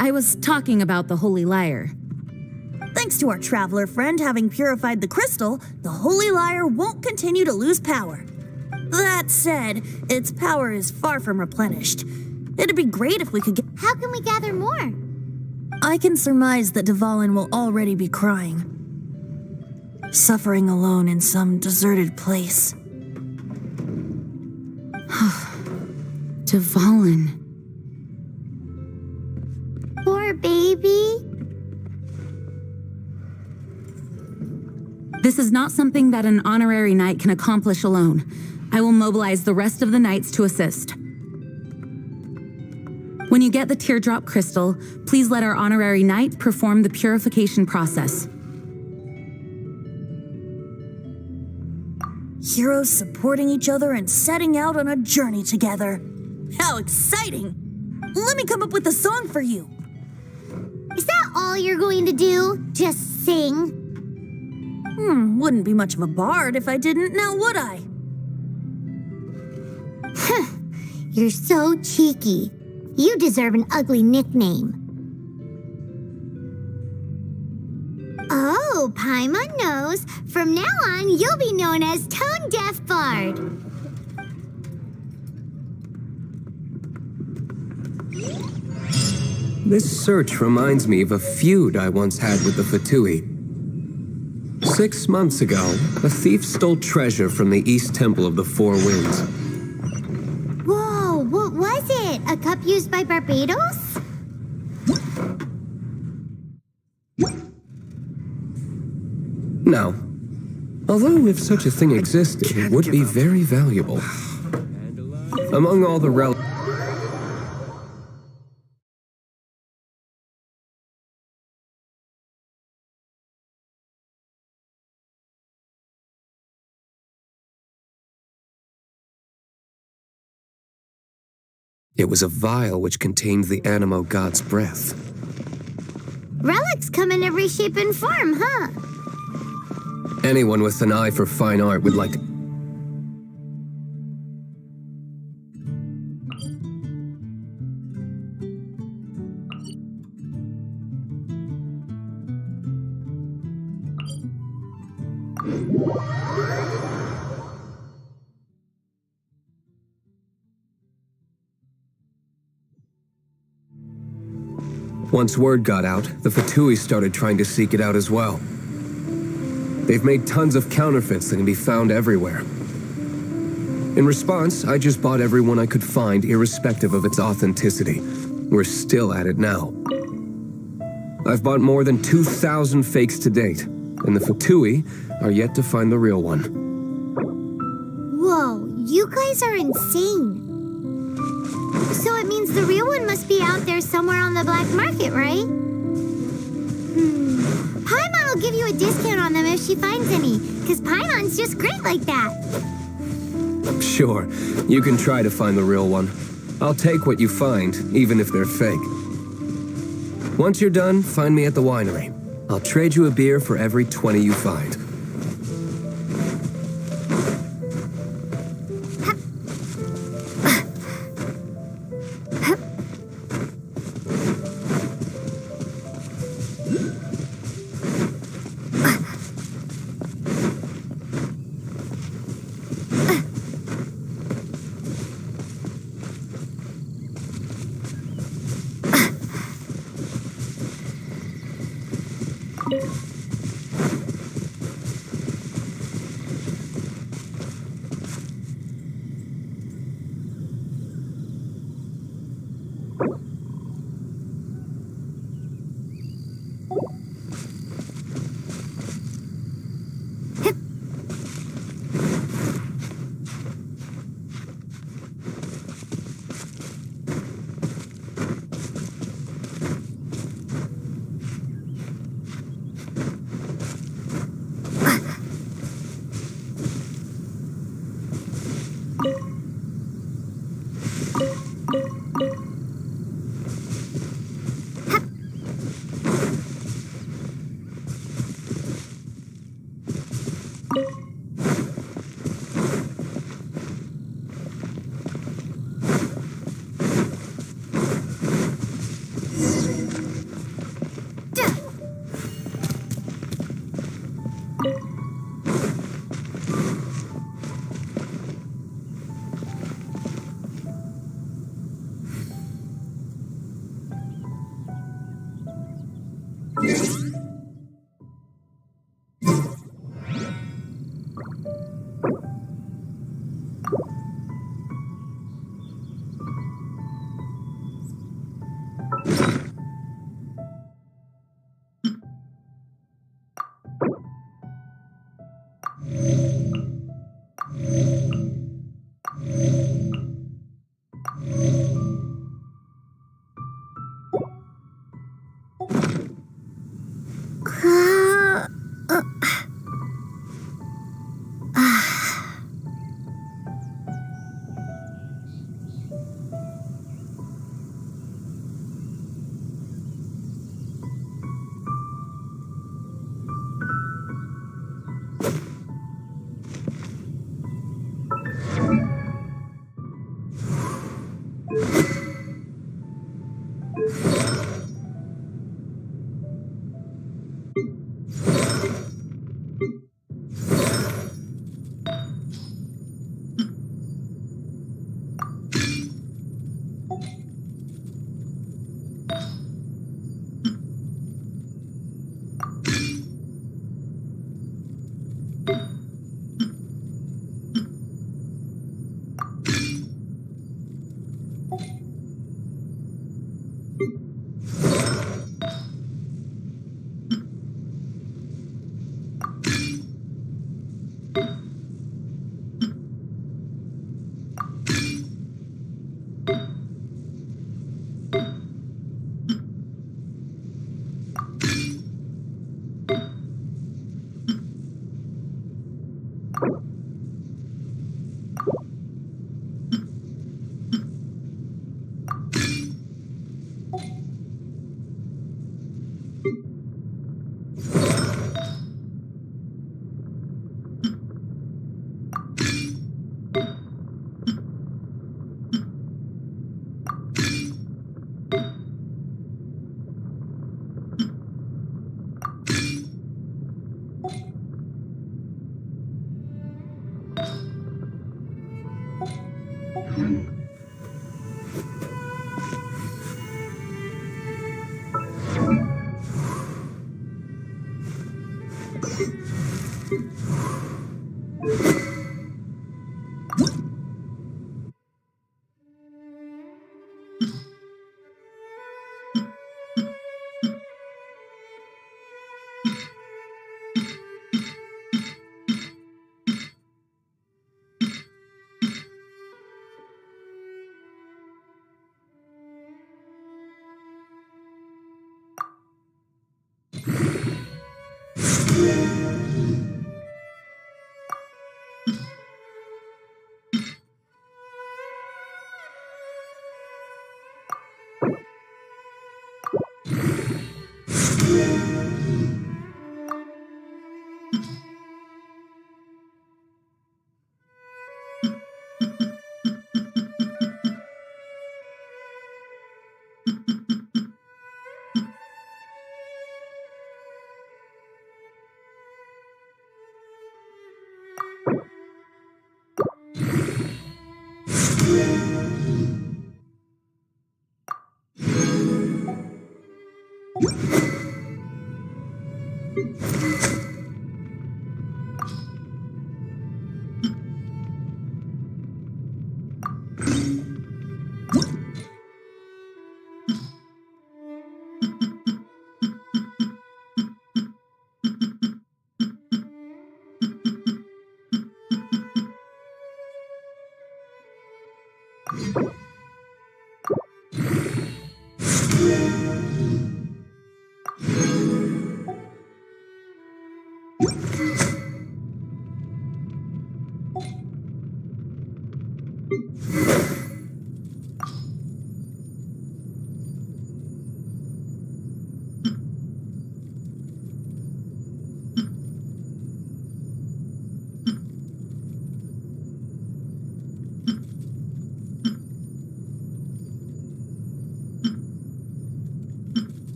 I was talking about the Holy Lyre.
Thanks to our traveler friend having purified the crystal, the Holy Lyre won't continue to lose power. That said, its power is far from replenished. It'd be great if we could get...
How can we gather more?
I can surmise that Dvalin will already be crying. Suffering alone in some deserted place.
Dvalin.
Poor baby.
This is not something that an honorary knight can accomplish alone. I will mobilize the rest of the knights to assist. When you get the teardrop crystal, please let our honorary knight perform the purification process.
Heroes supporting each other and setting out on a journey together. How exciting! Let me come up with a song for you.
Is that all you're going to do? Just sing?
Wouldn't be much of a bard if I didn't, now would I?
You're so cheeky. You deserve an ugly nickname. Oh, Paimon knows. From now on, you'll be known as Tone Deaf Bard.
This search reminds me of a feud I once had with the Fatui. 6 months ago, a thief stole treasure from the East Temple of the Four Winds.
Whoa, what was it? A cup used by Barbados?
Now, although if such a thing existed, it would be very valuable. Among all the relics... It was a vial which contained the Animo god's breath.
Relics come in every shape and form, huh?
Anyone with an eye for fine art would like to... Once word got out, the Fatui started trying to seek it out as well. They've made tons of counterfeits that can be found everywhere. In response, I just bought every one I could find, irrespective of its authenticity. We're still at it now. I've bought more than 2,000 fakes to date, and the Fatui are yet to find the real one.
Whoa, you guys are insane. So it means the real one must be out there somewhere on the black market, right? Paimon will give you a discount on them if she finds any, because Paimon's just great like that.
Sure, you can try to find the real one. I'll take what you find, even if they're fake. Once you're done, find me at the winery. I'll trade you a beer for every 20 you find.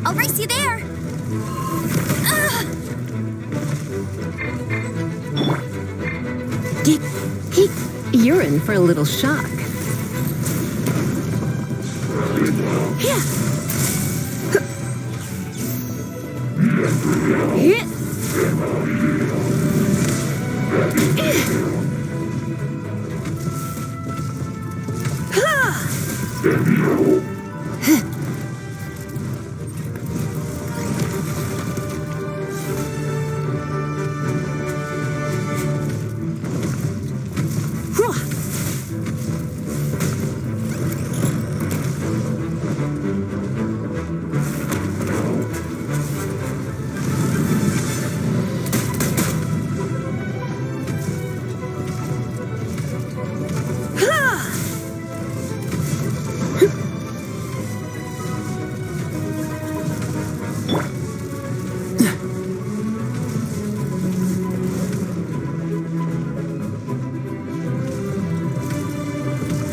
I'll race you there.
You're in for a little shock.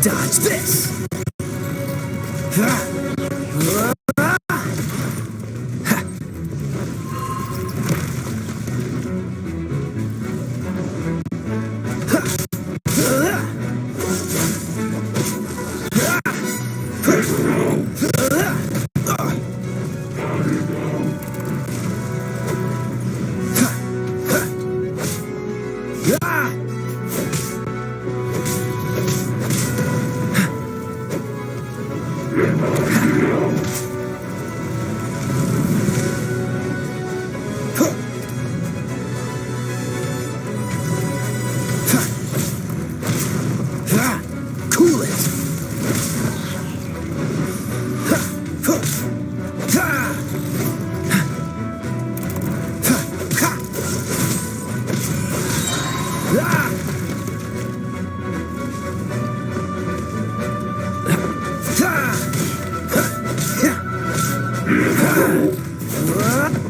Dodge this!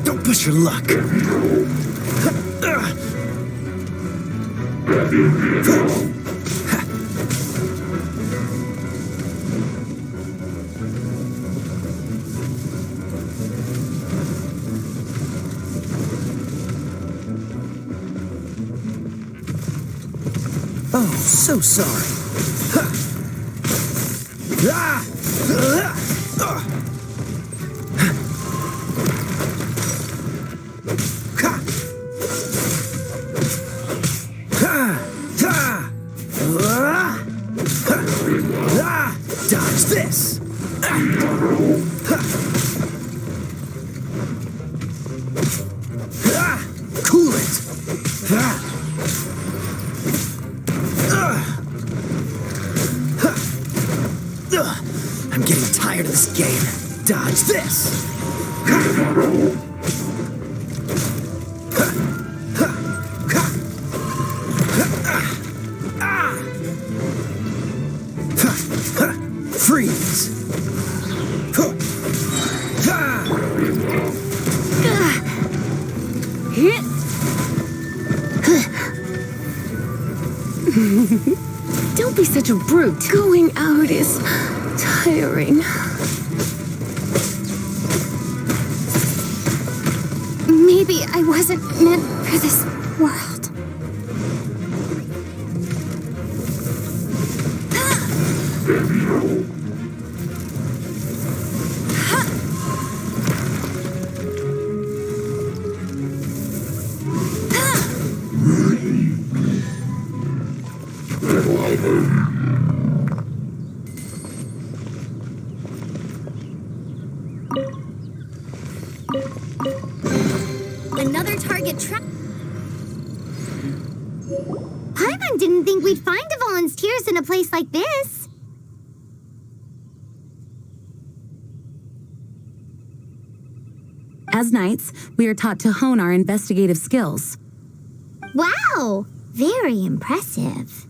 Don't push your luck. Oh, so sorry. Dodge this!
Dodge this! Freeze!
Don't be such a brute. Going out is tiring.
Maybe I wasn't meant for this world. Another target trap. Paimon didn't think we'd find the volunteers in a place like this.
As knights, we are taught to hone our investigative skills.
Wow, very impressive.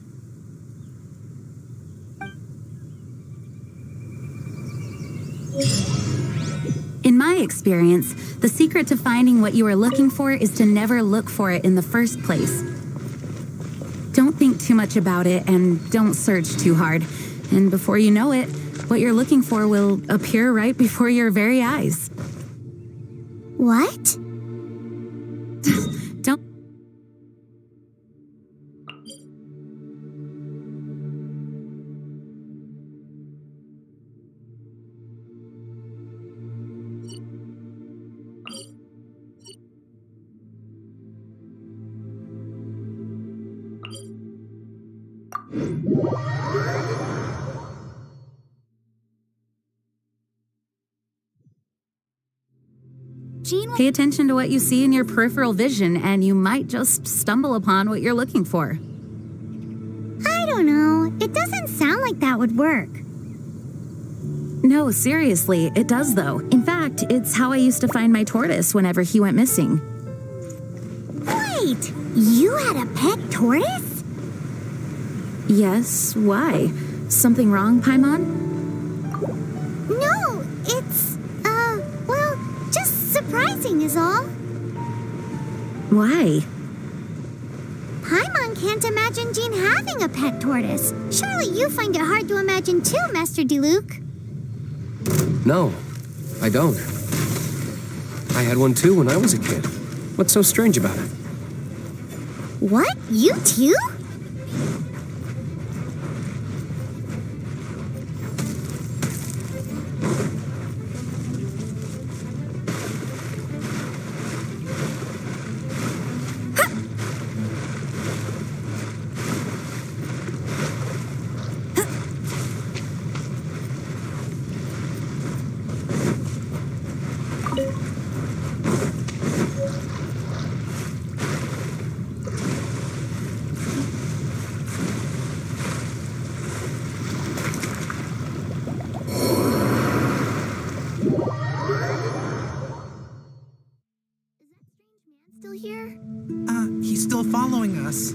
In my experience, the secret to finding what you are looking for is to never look for it in the first place. Don't think too much about it and don't search too hard. And before you know it, what you're looking for will appear right before your very eyes.
What?
Don't... Pay attention to what you see in your peripheral vision, and you might just stumble upon what you're looking for.
I don't know. It doesn't sound like that would work.
No, seriously, it does though. In fact, it's how I used to find my tortoise whenever he went missing.
Wait, you had a pet tortoise?
Yes, why? Something wrong, Paimon?
No, it's, well, just surprising is all.
Why?
Paimon can't imagine Jean having a pet tortoise. Surely you find it hard to imagine too, Master Diluc.
No, I don't. I had one too when I was a kid. What's so strange about it?
What? You too? Still here?
He's still following us.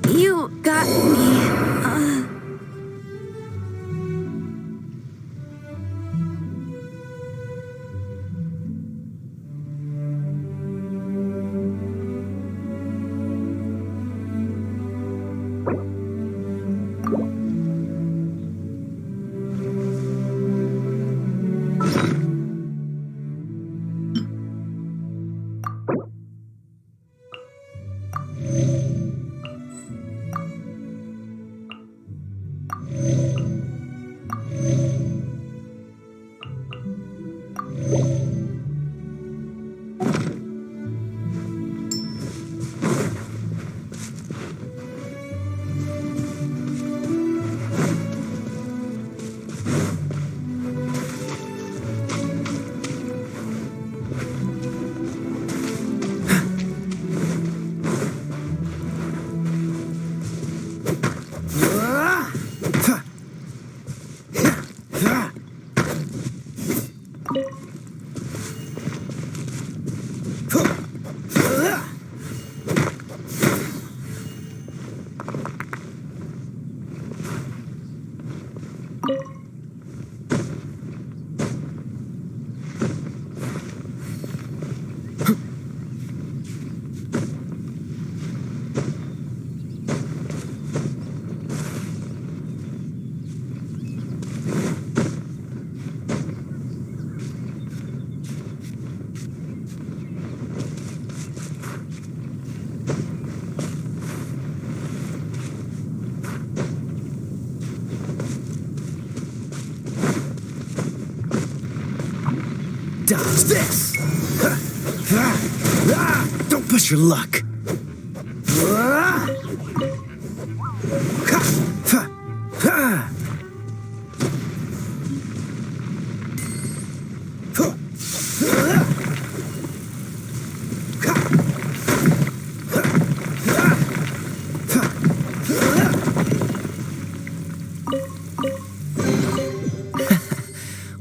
You got me.
Dodge this! Don't push your luck!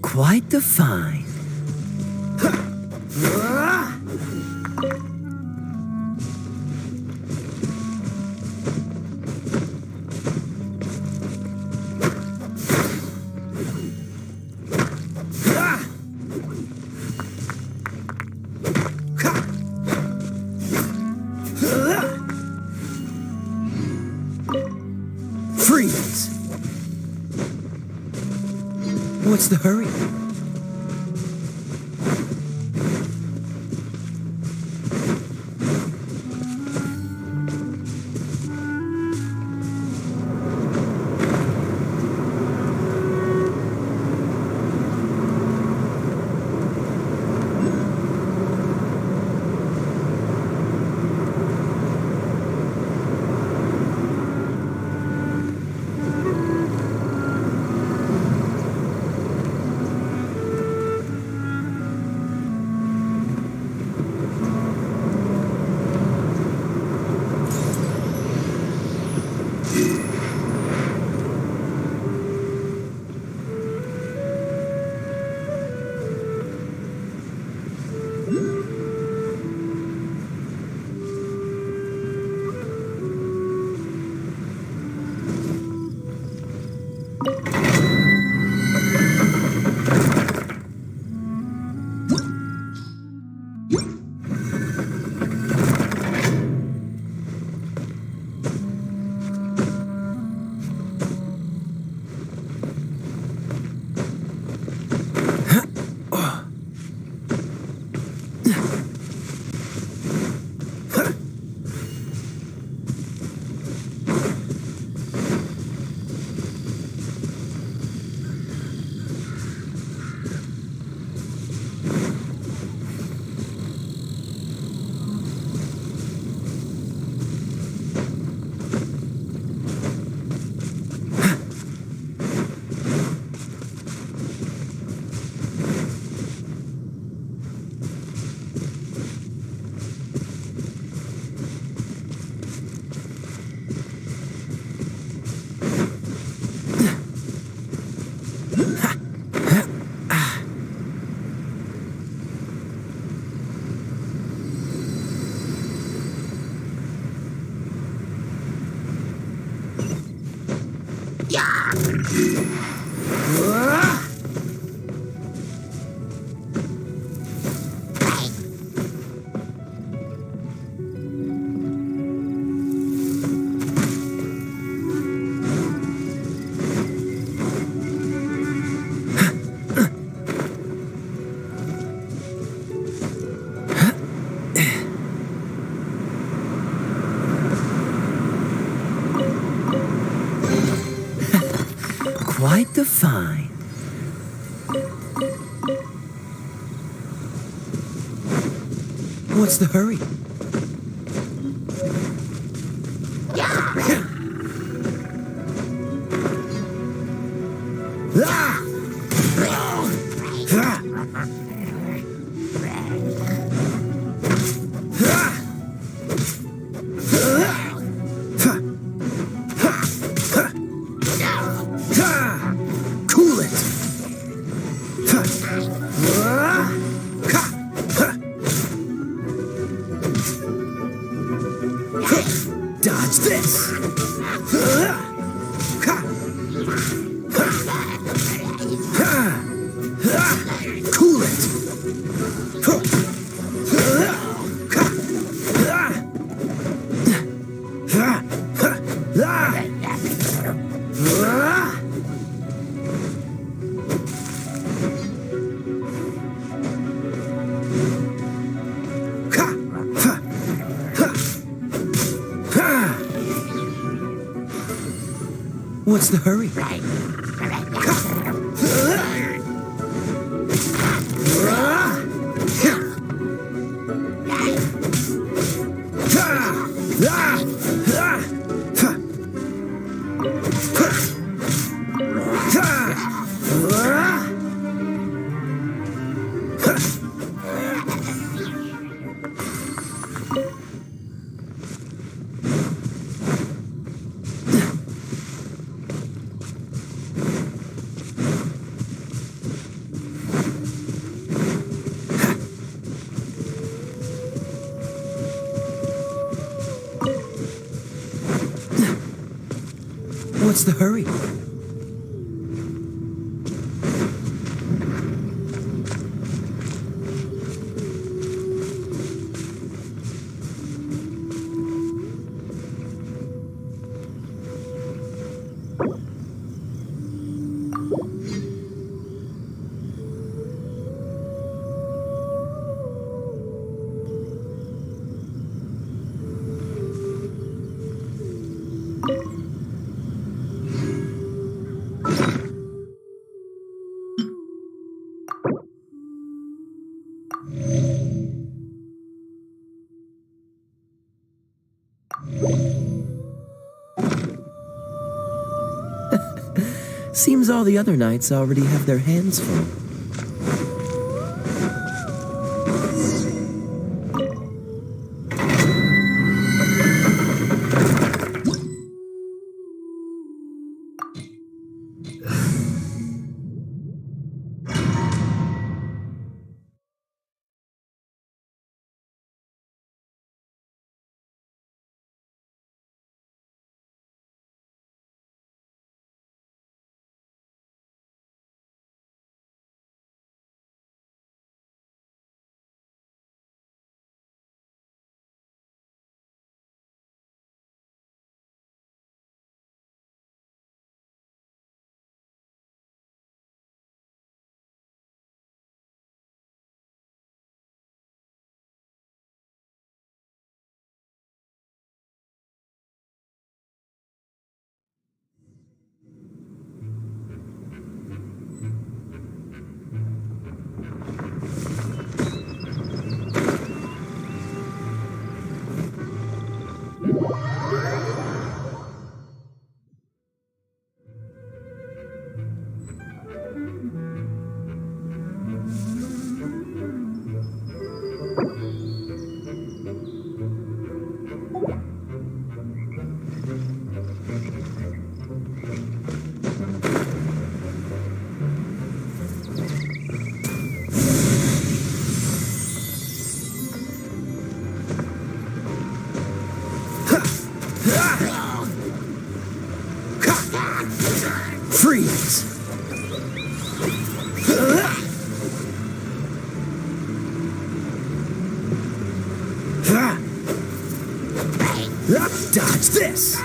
Quite the find. Freeze! What's the hurry?
Quite the find. What's the hurry?
Cool it! Dodge this! Cool it!
What's the hurry? What's the hurry? Seems all the other knights already have their hands full.
Freeze! Dodge this!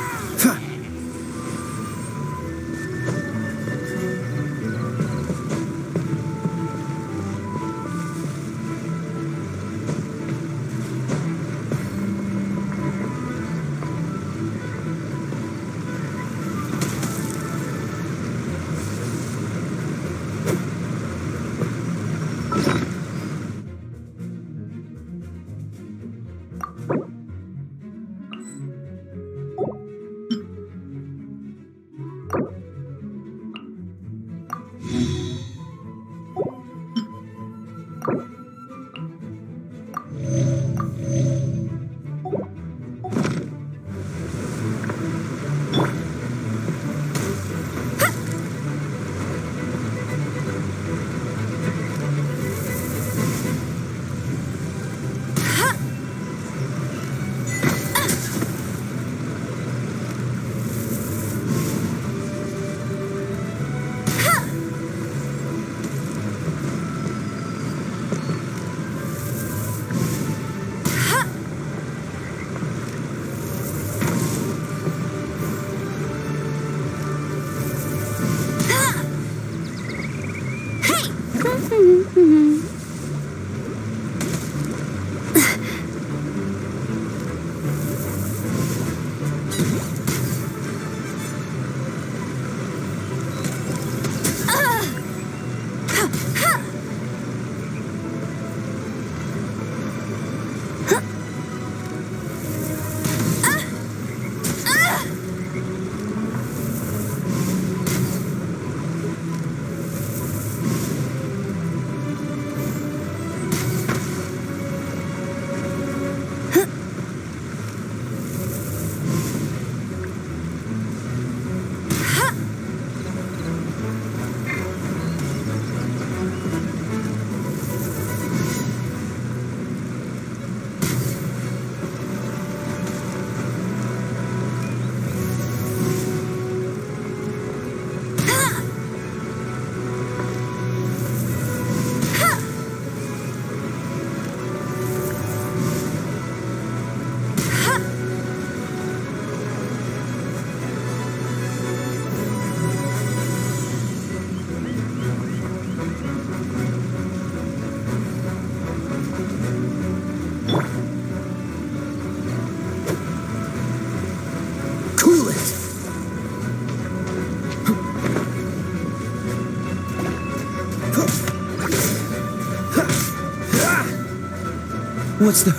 What's the...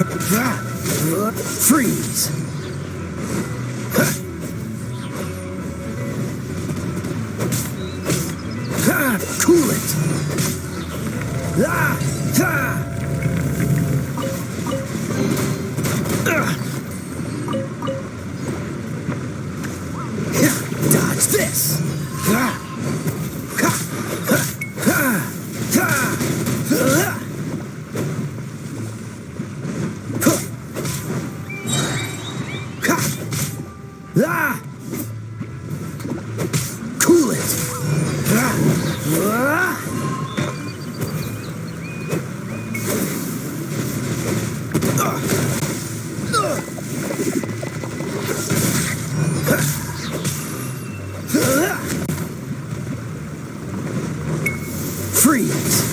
Freeze! Cool it! Dodge this! Cool it! Freeze!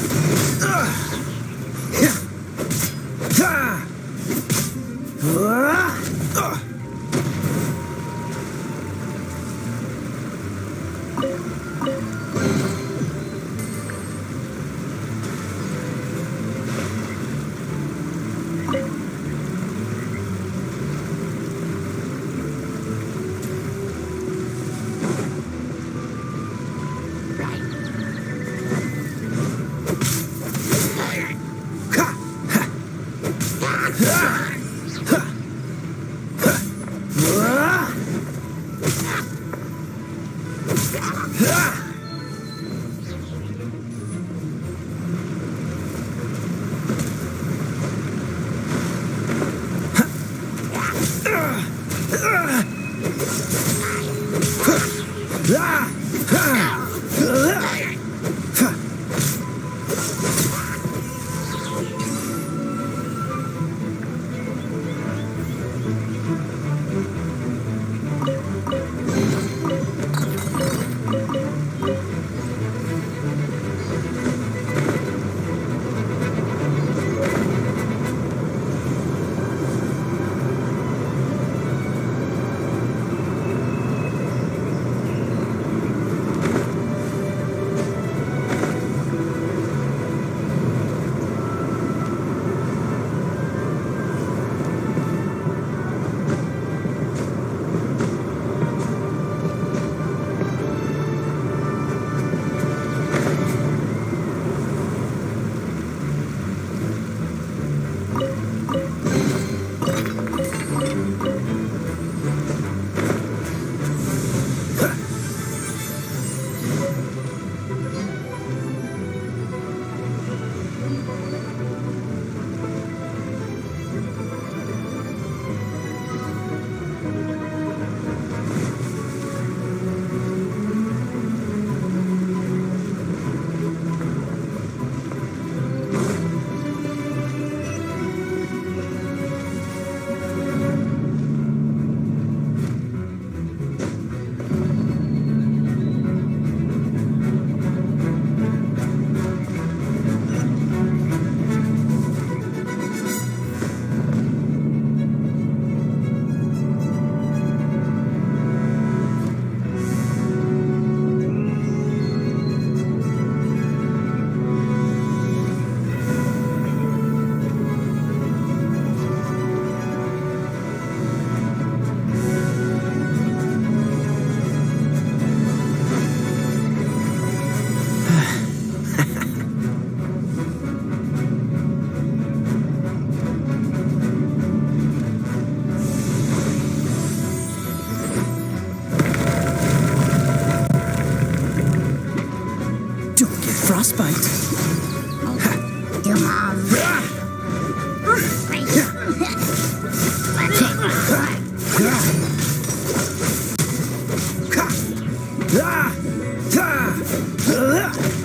Frostbite.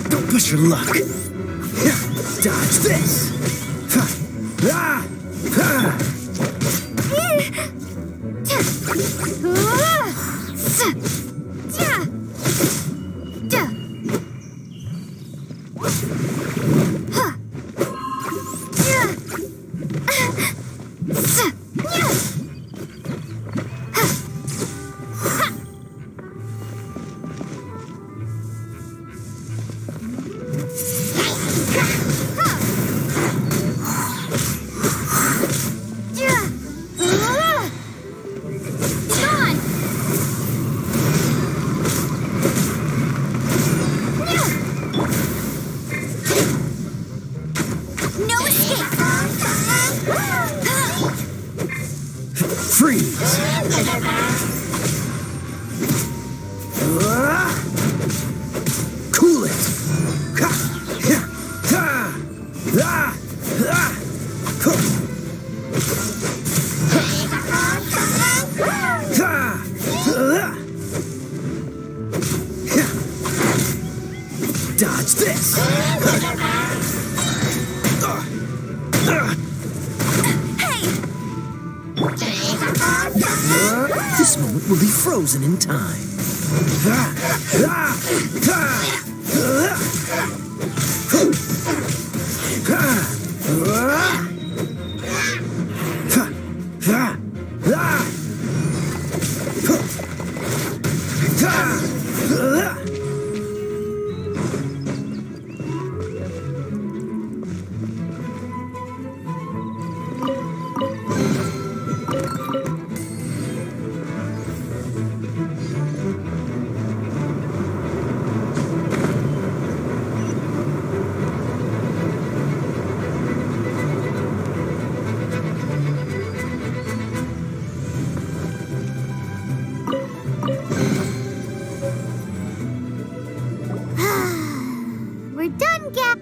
Don't push your luck. Dodge this. Cool it. Dodge this. This moment will be frozen in time.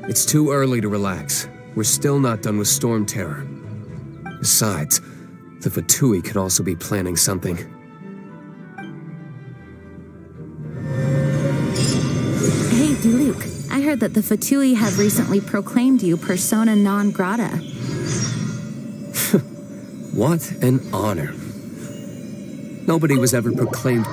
It's too early to relax. We're still not done with Storm Terror. Besides, the Fatui could also be planning something.
Diluc, I heard that the Fatui have recently proclaimed you persona non grata.
What an honor. Nobody was ever proclaimed.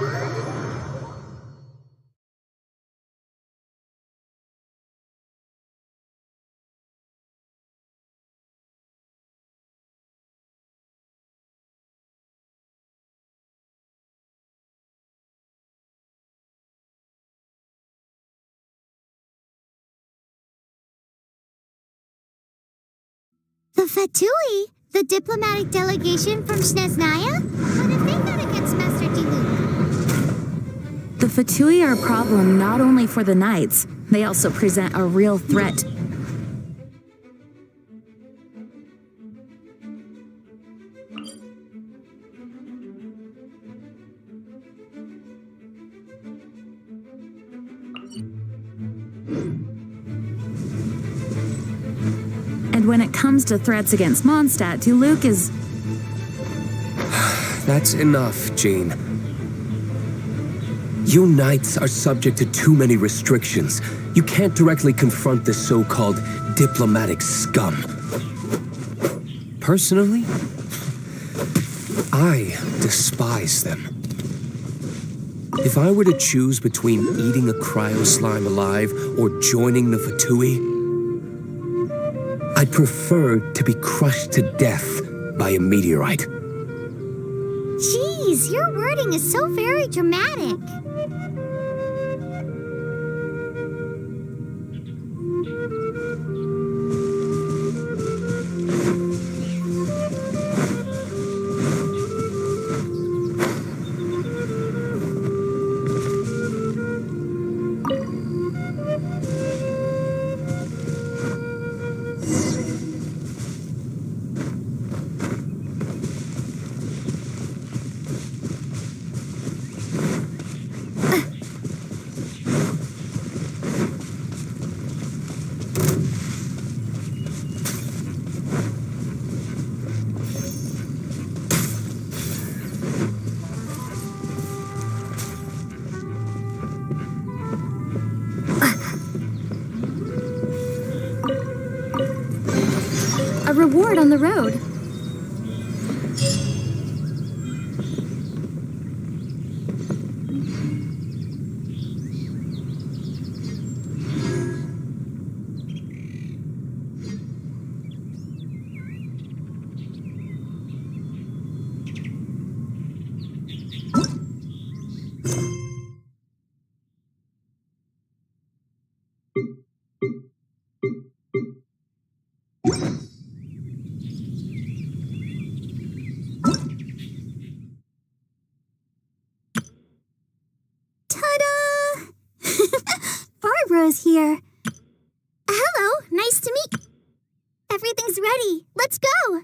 The Fatui? The diplomatic delegation from Snezhnaya? What have they got against Master Diluc?
The Fatui are a problem not only for the Knights, they also present a real threat. And when it comes to threats against Mondstadt, Diluc is...
That's enough, Jean. You Knights are subject to too many restrictions. You can't directly confront this so-called diplomatic scum. Personally, I despise them. If I were to choose between eating a cryo slime alive or joining the Fatui, I'd prefer to be crushed to death by a meteorite.
Jeez, your wording is so very dramatic. A reward on the road. Barbara's here. Hello, nice to meet. Everything's ready. Let's go.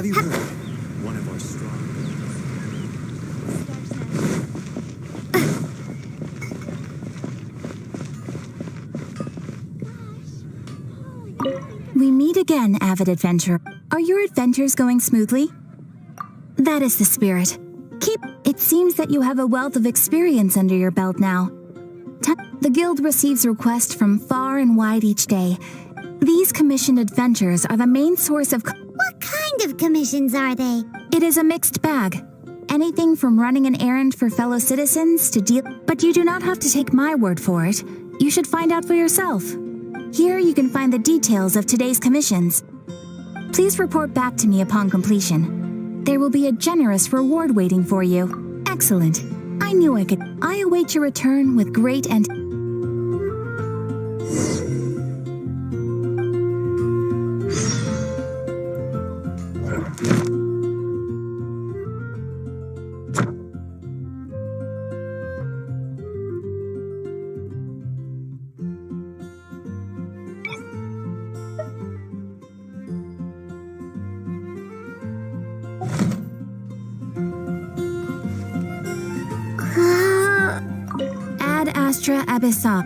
Have you heard? One of our strong...
We meet again, avid adventurer. Are your adventures going smoothly? That is the spirit. It seems that you have a wealth of experience under your belt now. The guild receives requests from far and wide each day. These commissioned adventures are the main source of...
What kind of commissions are they?
It is a mixed bag. Anything from running an errand for fellow citizens to deal... But you do not have to take my word for it. You should find out for yourself. Here you can find the details of today's commissions. Please report back to me upon completion. There will be a generous reward waiting for you. Excellent. I knew I could. I await your return with great and... Ad Astra Abyssal.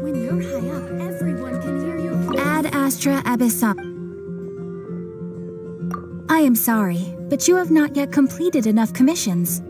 When you're high up, everyone can hear you.
Ad Astra Abyssal. I am sorry, but you have not yet completed enough commissions.